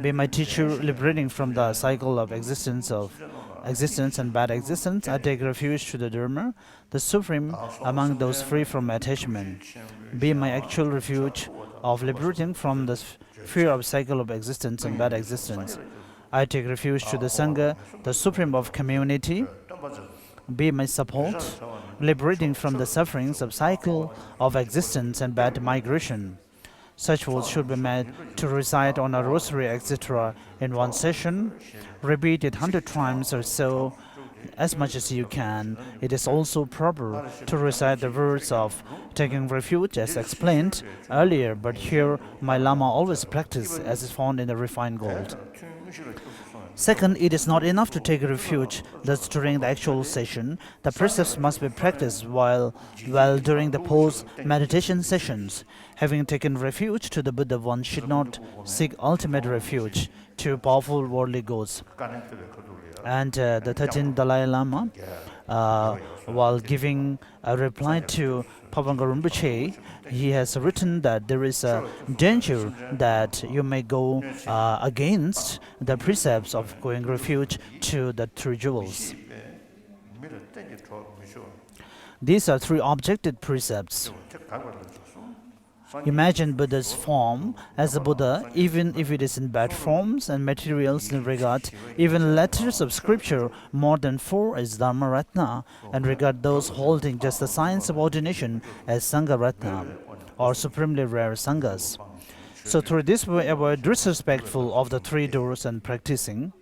Be my teacher, liberating from the cycle of existence and bad existence. I take refuge to the Dharma, the supreme among those free from attachment. Be my actual refuge of liberating from the fear of cycle of existence and bad existence. I take refuge to the Sangha, the supreme of community. Be my support, liberating from the sufferings of cycle of existence and bad migration. Such vows should be made to recite on a rosary, etc. in one session. Repeat it 100 times or so, as much as you can. It is also proper to recite the words of taking refuge as explained earlier, but here my Lama always practice as is found in the refined gold. Second, it is not enough to take refuge thus during the actual session. The precepts must be practiced while during the post-meditation sessions. Having taken refuge to the Buddha, one should not seek ultimate refuge to powerful worldly goals. And the 13th Dalai Lama, while giving a reply to Papango Rinpoche, he has written that there is a danger that you may go against the precepts of going refuge to the three jewels. These are three objective precepts. Imagine Buddha's form as a Buddha, even if it is in bad forms and materials in regard even letters of scripture more than 4 as Dharma Ratna, and regard those holding just the signs of ordination as Sangha Ratna, or supremely rare Sanghas. So through this we avoid disrespectful of the three doors and practicing.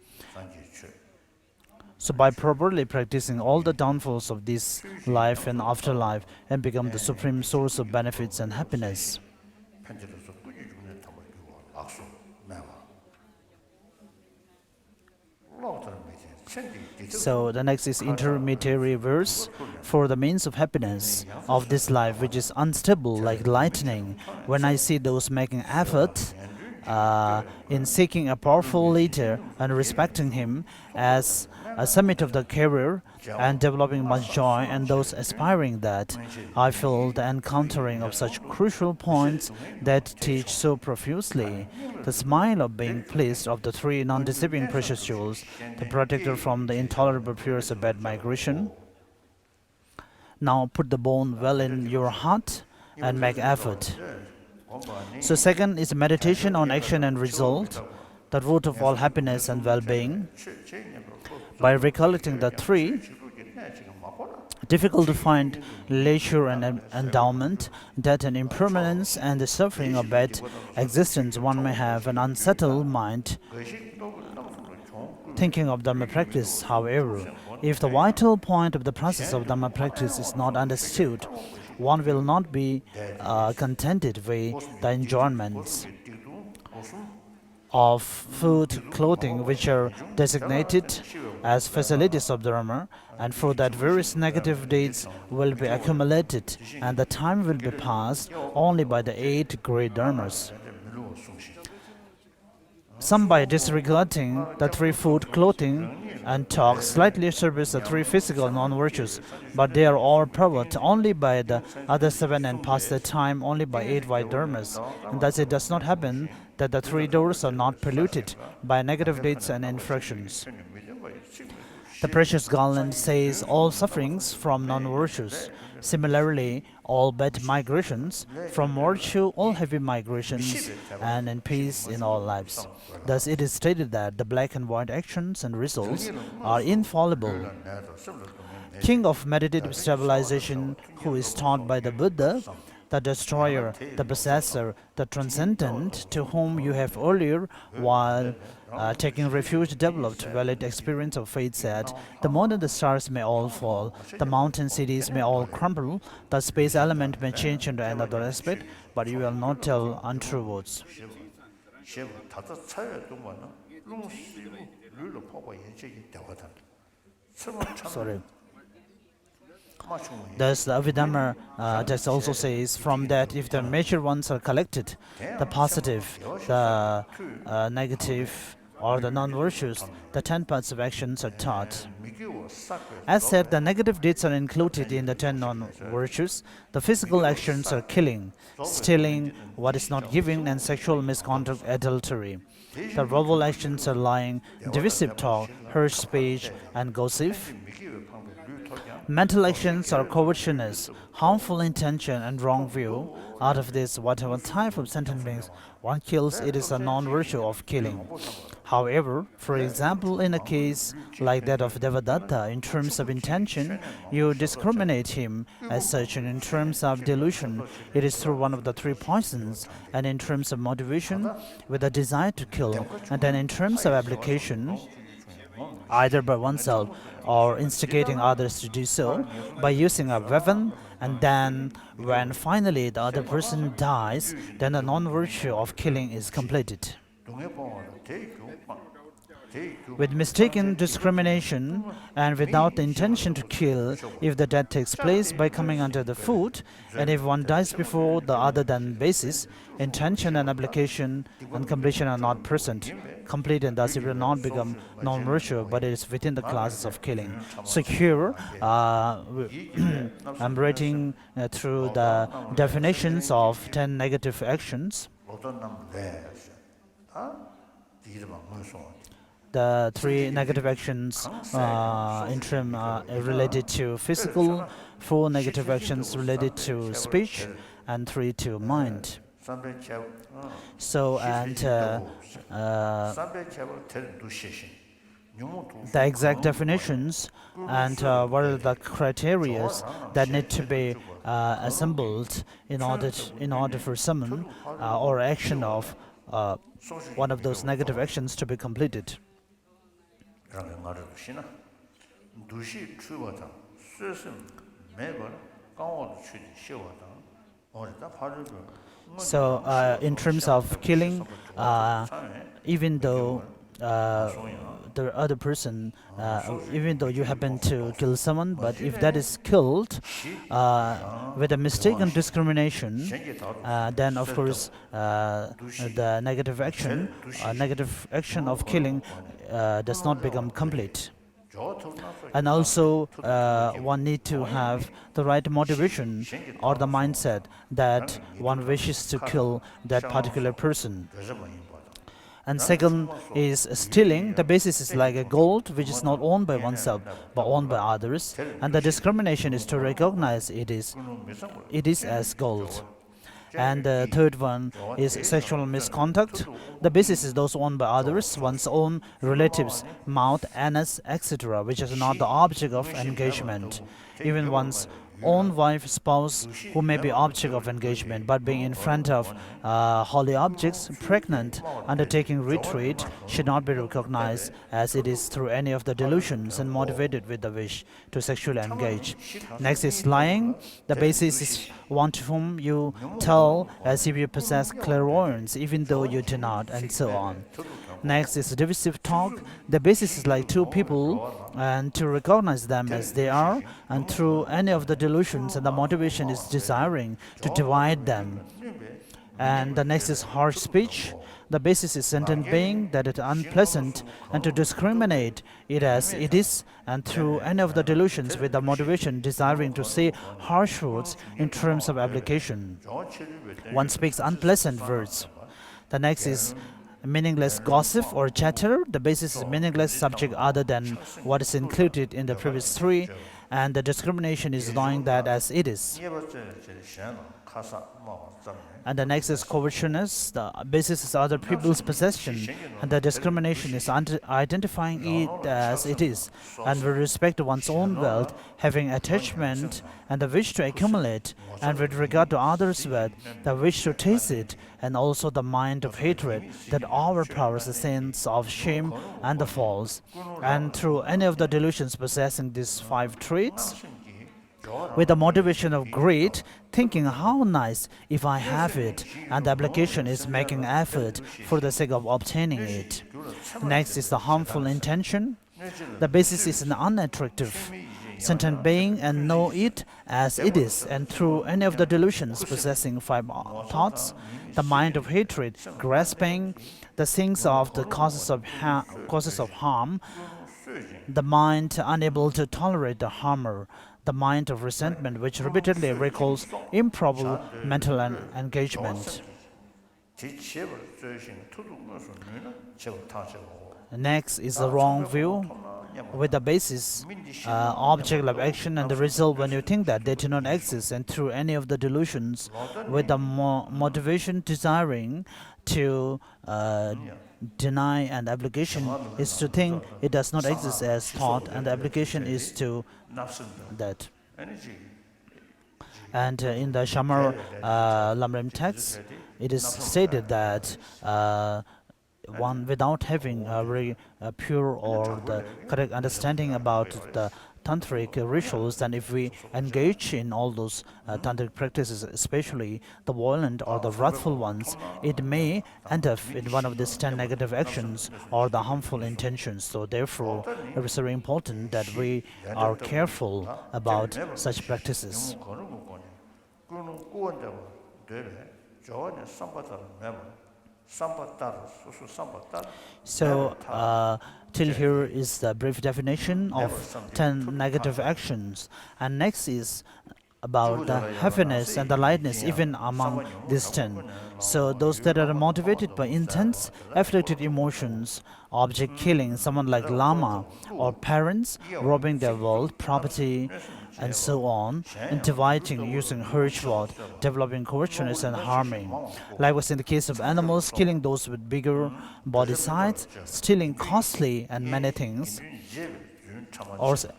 So by properly practicing all the downfalls of this life and afterlife and become the supreme source of benefits and happiness. So the next is intermediary verse. For the means of happiness of this life, which is unstable like lightning, when I see those making effort in seeking a powerful leader and respecting him as a summit of the career and developing much joy, and those aspiring that, I feel the encountering of such crucial points that teach so profusely. The smile of being pleased of the three non-deceiving precious jewels, the protector from the intolerable fears of bad migration. Now put the bone well in your heart and make effort. So second is meditation on action and result, the root of all happiness and well-being. By recollecting the three, difficult to find leisure and endowment, death and impermanence, and the suffering of bad existence, one may have an unsettled mind. Thinking of Dhamma practice, however, if the vital point of the process of Dhamma practice is not understood, one will not be contented with the enjoyments of food, clothing, which are designated as facilities of Dharma, and for that various negative deeds will be accumulated, and the time will be passed only by the 8 great Dharmas. Some, by disregarding the 3 food, clothing, and talk, slightly service the 3 physical non-virtues, but they are all pervert only by the other 7 and pass their time only by 8 white dharmas. And thus it does not happen that the 3 doors are not polluted by negative deeds and infractions. The precious garland says all sufferings from non-virtues. Similarly, all bad migrations from virtue, all heavy migrations, and in peace in all lives. Thus it is stated that the black and white actions and results are infallible. King of meditative stabilization, who is taught by the Buddha, the destroyer, the possessor, the transcendent, to whom you have earlier, while taking refuge, developed valid experience of faith, said, the moment the stars may all fall, the mountain cities may all crumble, the space element may change into another aspect, but you will not tell untrue words. Sorry. Thus, the Abhidhamma text also says, from that, if the major ones are collected, the positive, the negative, or the non-virtues, the 10 parts of actions are taught. As said, the negative deeds are included in the 10 non-virtues. The physical actions are killing, stealing, what is not given, and sexual misconduct, adultery. The verbal actions are lying, divisive talk, harsh speech, and gossip. mental actions are covetousness, harmful intention, and wrong view. Out of this, whatever type of sentient beings one kills, it is a non-virtue of killing. However, for example, in a case like that of Devadatta, in terms of intention, you discriminate him as such, and in terms of delusion, it is through one of the three poisons, and in terms of motivation, with a desire to kill, and then in terms of application, either by oneself or instigating others to do so, by using a weapon, and then when finally the other person dies, then the non-virtue of killing is completed. With mistaken discrimination and without the intention to kill, if the death takes place by coming under the foot, and if one dies before the other than basis, intention and application and completion are not present, complete, and thus it will not become non-virtue, but it is within the classes of killing. So here, I'm writing through the definitions of 10 negative actions. The 3 negative actions related to physical, 4 negative actions related to speech, and 3 to mind. So, and the exact definitions and what are the criteria that need to be assembled in order for summon or action of one of those negative actions to be completed. So, in terms of killing, even though the other person, even though you happen to kill someone, but if that is killed with a mistaken discrimination, then of course the negative action of killing does not become complete. And also, one need to have the right motivation or the mindset that one wishes to kill that particular person. And second is stealing. The basis is like a gold, which is not owned by oneself, but owned by others. And the discrimination is to recognize it is as gold. And the third one is sexual misconduct. The basis is those owned by others, one's own relatives, mouth, anus, etc., which is not the object of engagement. Even one's own wife, spouse, who may be object of engagement, but being in front of holy objects, pregnant, undertaking retreat, should not be recognized as it is through any of the delusions and motivated with the wish to sexually engage. Next is lying. The basis is one to whom you tell as if you possess clairvoyance, even though you do not, and so on. Next is divisive talk. The basis is like two people, and to recognize them as they are, and through any of the delusions, and the motivation is desiring to divide them. And the next is harsh speech. The basis is sentient being, that it is unpleasant, and to discriminate it as it is, and through any of the delusions with the motivation desiring to say harsh words in terms of application. One speaks unpleasant words. The next is meaningless gossip or chatter. The basis is meaningless subject other than what is included in the previous 3, and the discrimination is knowing that as it is. And the next is covetousness. The basis is other people's possession, and the discrimination is identifying it as it is. And with respect to one's own wealth, having attachment and the wish to accumulate, and with regard to others' wealth, the wish to taste it, and also the mind of hatred that overpowers the sense of shame and the false. And through any of the delusions possessing these 5 traits, with the motivation of greed, thinking how nice if I have it, and the application is making effort for the sake of obtaining it. Next is the harmful intention. The basis is an unattractive sentient being and know it as it is, and through any of the delusions possessing 5 thoughts, the mind of hatred, grasping the things of the causes of harm, the mind unable to tolerate the harmer, the mind of resentment, which repeatedly recalls improper mental engagement. Next is the wrong view with the basis, object of action and the result when you think that they do not exist, and through any of the delusions with the motivation desiring to deny, and application is to think it does not exist as thought, and the application is to that. And in the Jangchup Lamrim text, it is stated that one without having a very pure or the correct understanding about the tantric rituals, and if we engage in all those tantric practices, especially the violent or the wrathful ones, it may end up in one of these 10 negative actions or the harmful intentions. So therefore, it is very important that we are careful about such practices. So, till here is the brief definition of 10 negative actions. And next is about the happiness and the lightness even among these 10. So those that are motivated by intense afflicted emotions, object killing, someone like Lama, or parents robbing their wealth, property, and so on, and dividing using hurt word, developing covetousness and harming. Likewise, in the case of animals, killing those with bigger body size, stealing costly and many things,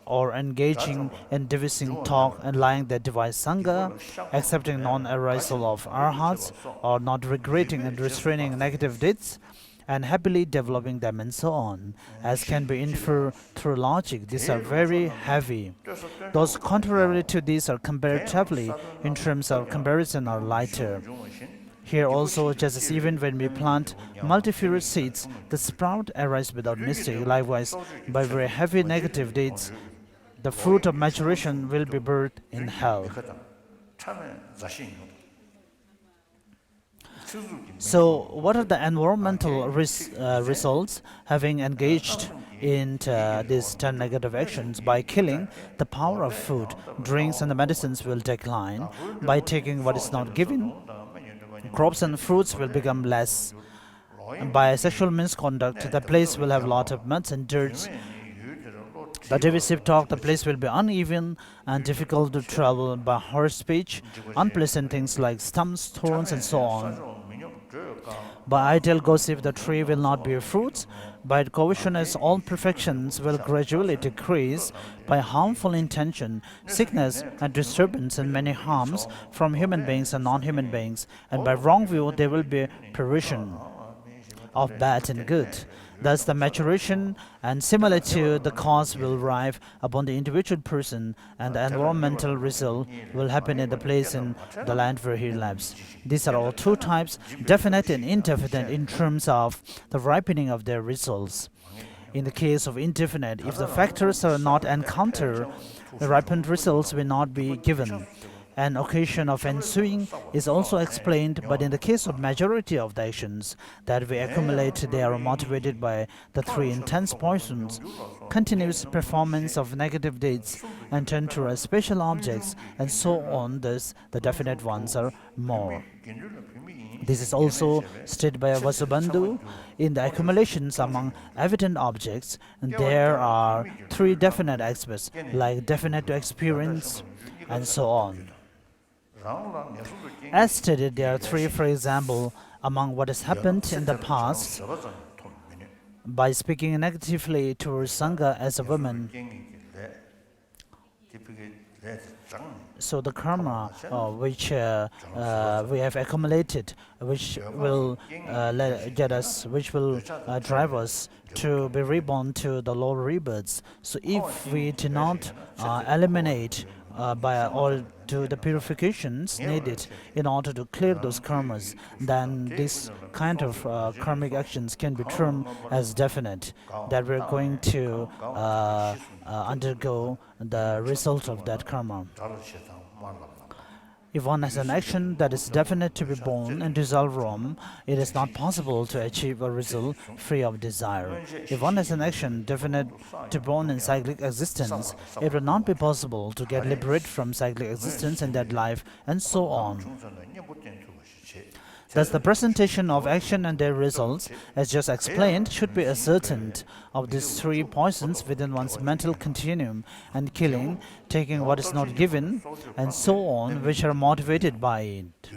or engaging in devising talk and lying that devise sangha, accepting non-arisal of arhats, or not regretting and restraining negative deeds, and happily developing them, and so on, as can be inferred through logic. These are very heavy. Those contrary to these are comparatively, in terms of comparison, are lighter. Here also, just as even when we plant multifarious seeds, the sprout arise without mistake. Likewise, by very heavy negative deeds, the fruit of maturation will be birthed in hell. So, what are the environmental results having engaged in these 10 negative actions? By killing, the power of food, drinks, and the medicines will decline. By taking what is not given, crops and fruits will become less. And by sexual misconduct, the place will have a lot of muds and dirt. The divisive talk, the place will be uneven and difficult to travel. By harsh speech, unpleasant things like stumps, thorns, and so on. By idle gossip, the tree will not bear fruits. By covetousness, all perfections will gradually decrease. By harmful intention, sickness and disturbance and many harms from human beings and non-human beings. And by wrong view, there will be perversion of bad and good. Thus, the maturation and similar to the cause will arrive upon the individual person, and the environmental result will happen in the place in the land where he lives. These are all two types, definite and indefinite, in terms of the ripening of their results. In the case of indefinite, if the factors are not encountered, the ripened results will not be given. An occasion of ensuing is also explained, but in the case of majority of the actions that we accumulate, they are motivated by the three intense poisons, continuous performance of negative deeds, and turn to special objects, and so on. Thus, the definite ones are more. This is also stated by Vasubandhu in the accumulations among evident objects, and there are three definite aspects, like definite to experience, and so on. As stated, there are three, for example, among what has happened in the past by speaking negatively towards Sangha as a woman. So the karma which we have accumulated, which will which will drive us to be reborn to the lower rebirths. So if we do not eliminate by all to the purifications needed in order to clear those karmas, then this kind of karmic actions can be termed as definite, that we're going to undergo the result of that karma. If one has an action that is definite to be born and dissolve from, it is not possible to achieve a result free of desire. If one has an action definite to born in cyclic existence, it will not be possible to get liberated from cyclic existence in that life, and so on. Thus, the presentation of action and their results, as just explained, should be ascertained of these three poisons within one's mental continuum and killing, taking what is not given, and so on, which are motivated by it.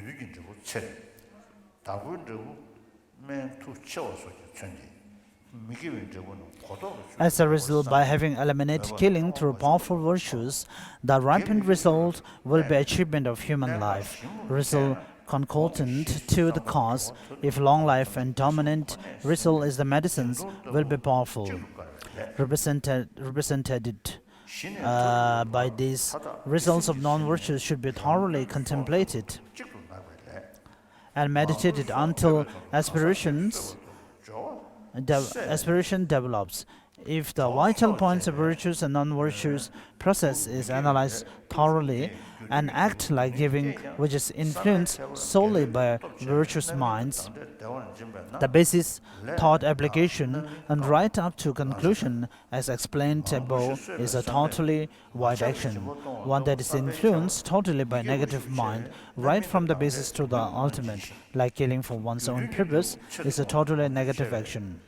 As a result, by having eliminated killing through powerful virtues, the ripened result will be achievement of human life, result concordant to the cause. If long life and dominant result is the medicines, will be powerful. Represented by these results of non-virtues should be thoroughly contemplated and meditated until aspiration develops. If the vital points of virtues and non-virtues process is analyzed thoroughly, an act like giving, which is influenced solely by virtuous minds, the basis, thought application, and right up to conclusion, as explained above, is a totally wide action, one that is influenced totally by negative mind, right from the basis to the ultimate, like killing for one's own purpose, is a totally negative action.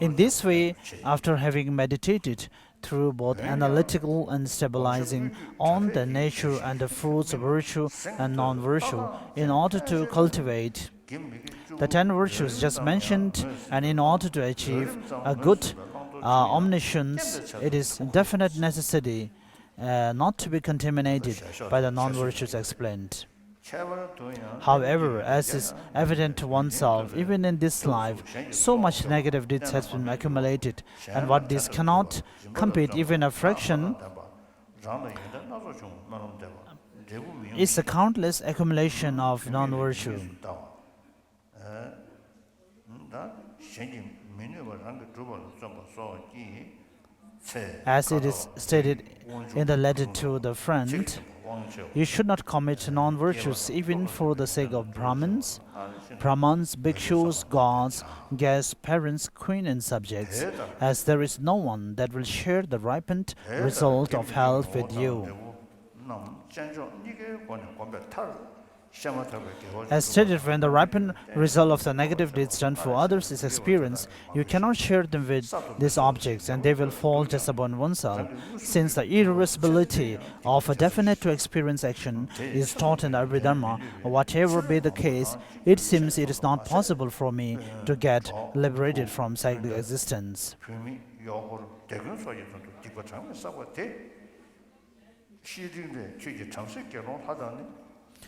In this way, after having meditated through both analytical and stabilizing on the nature and the fruits of virtue and non-virtue, in order to cultivate the 10 virtues just mentioned, and in order to achieve a good omniscience, it is definite necessity not to be contaminated by the non-virtues explained. However, as is evident to oneself, even in this life, so much negative deeds has been accumulated, and what this cannot compete even a fraction is a countless accumulation of non-virtue. As it is stated in the letter to the friend, you should not commit non-virtues even for the sake of Brahmins, bhikshus, gods, guests, parents, queen and subjects, as there is no one that will share the ripened result of health with you. As stated, when the ripened result of the negative deeds done for others is experienced, you cannot share them with these objects, and they will fall just upon oneself. Since the irreversibility of a definite to experience action is taught in the Abhidharma, whatever be the case, it seems it is not possible for me to get liberated from cyclic existence.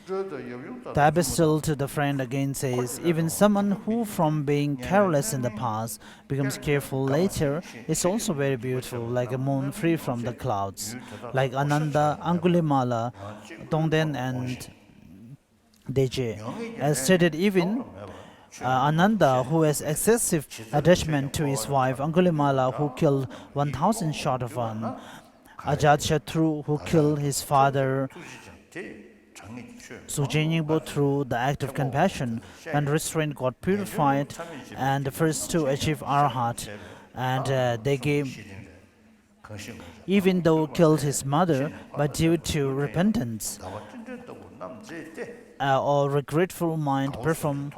The epistle to the friend again says, even someone who from being careless in the past becomes careful later is also very beautiful, like a moon free from the clouds. Like Ananda, Angulimala, Tongden and Deje. As stated, even Ananda, who has excessive attachment to his wife, Angulimala, who killed 1,000 short of one, Ajatshatru, who killed his father, Sujinyibo, through the act of compassion and restraint, got purified, and the first two achieved Arhat, and they gave, even though killed his mother, but due to repentance or regretful mind, perform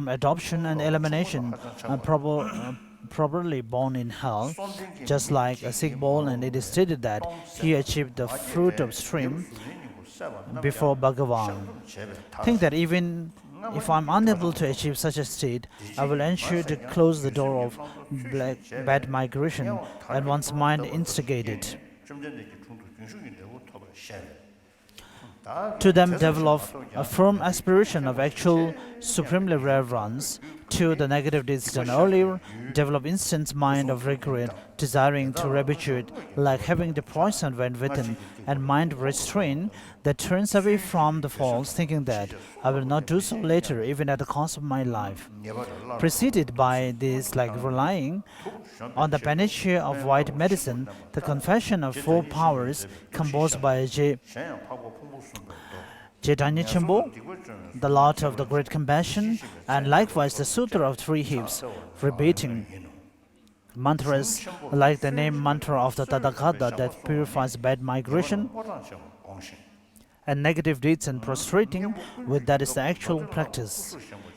adoption and elimination, properly born in hell, just like a sick ball, and it is stated that he achieved the fruit of stream before Bhagavan. Think that even if I'm unable to achieve such a state, I will ensure to close the door of bad migration and one's mind instigated. To them develop a firm aspiration of actual supremely reverence to the negative deeds done earlier, develop instant mind of regret, desiring to habituate, like having the poison went within, and mind restraint that turns away from the false, thinking that I will not do so later, even at the cost of my life. Preceded by this, like relying on the panacea of white medicine, the confession of four powers composed by Chaitanya Chambo, the Lord of the Great Compassion, and likewise the Sutra of Three Hips, repeating Mantras like the name mantra of the Tathagata that purifies bad migration and negative deeds and prostrating with that is the actual practice.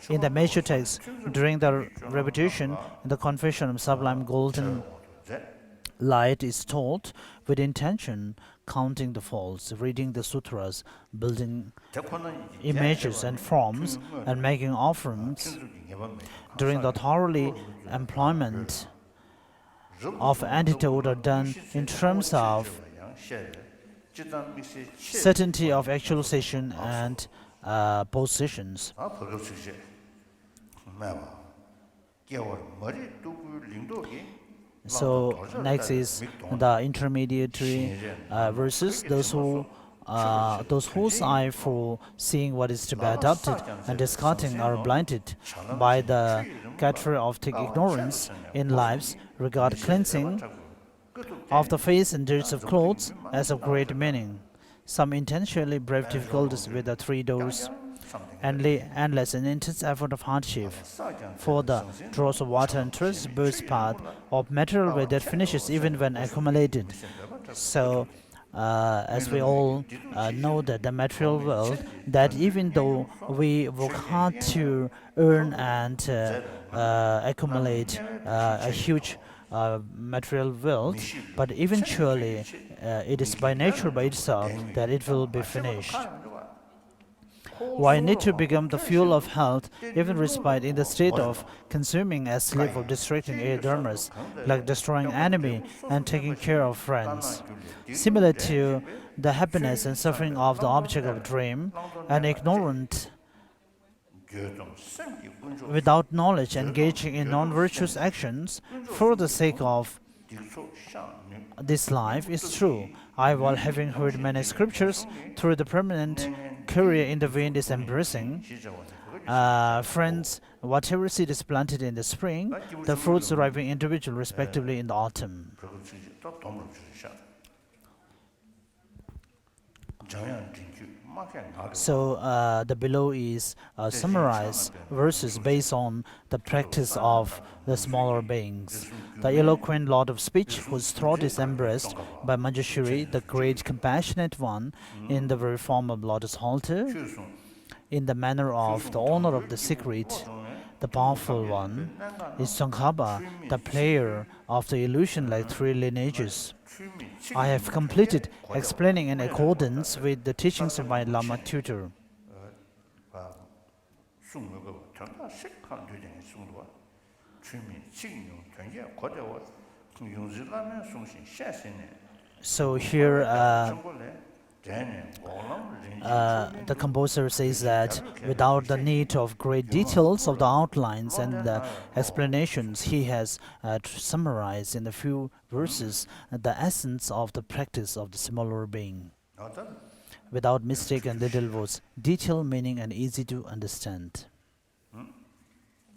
In the major text, during the repetition, the confession of sublime golden light is taught with intention, counting the faults, reading the sutras, building images and forms, and making offerings. During the thoroughly employment of antidote are done in terms of certainty of actualization and positions. So next is the intermediary verses. Those whose eye for seeing what is to be adopted and discarding are blinded by the cataract of thick ignorance in lives regard cleansing of the face and dirts of clothes as of great meaning. Some intentionally brave difficulties with the three doors and lay endless and intense effort of hardship for the draws of water and traverse birth path of material way that finishes even when accumulated. So as we all know that the material world, that even though we work hard to earn and accumulate a huge material wealth, but eventually it is by nature by itself that it will be finished. Why need to become the fuel of health, even respite in the state of consuming as slave of distracting air dharmas, like destroying enemy and taking care of friends? Similar to the happiness and suffering of the object of dream, an ignorant without knowledge engaging in non-virtuous actions for the sake of this life is true. I, while having heard many scriptures, through the permanent career in the wind is embracing. Friends, whatever seed is planted in the spring, the fruits arriving individual respectively in the autumn. So the below is summarized verses based on the practice of the smaller beings. The eloquent Lord of Speech, whose throat is embraced by Manjushri, the great compassionate one, in the very form of lotus halter, in the manner of the owner of the secret, the powerful one, is Tsongkhapa, the player of the illusion like three lineages. I have completed explaining in accordance with the teachings of my Lama tutor. So here the composer says that without the need of great details of the outlines and the explanations, he has summarized in a few verses the essence of the practice of the similar being. Without mistake and little words, detailed meaning and easy to understand.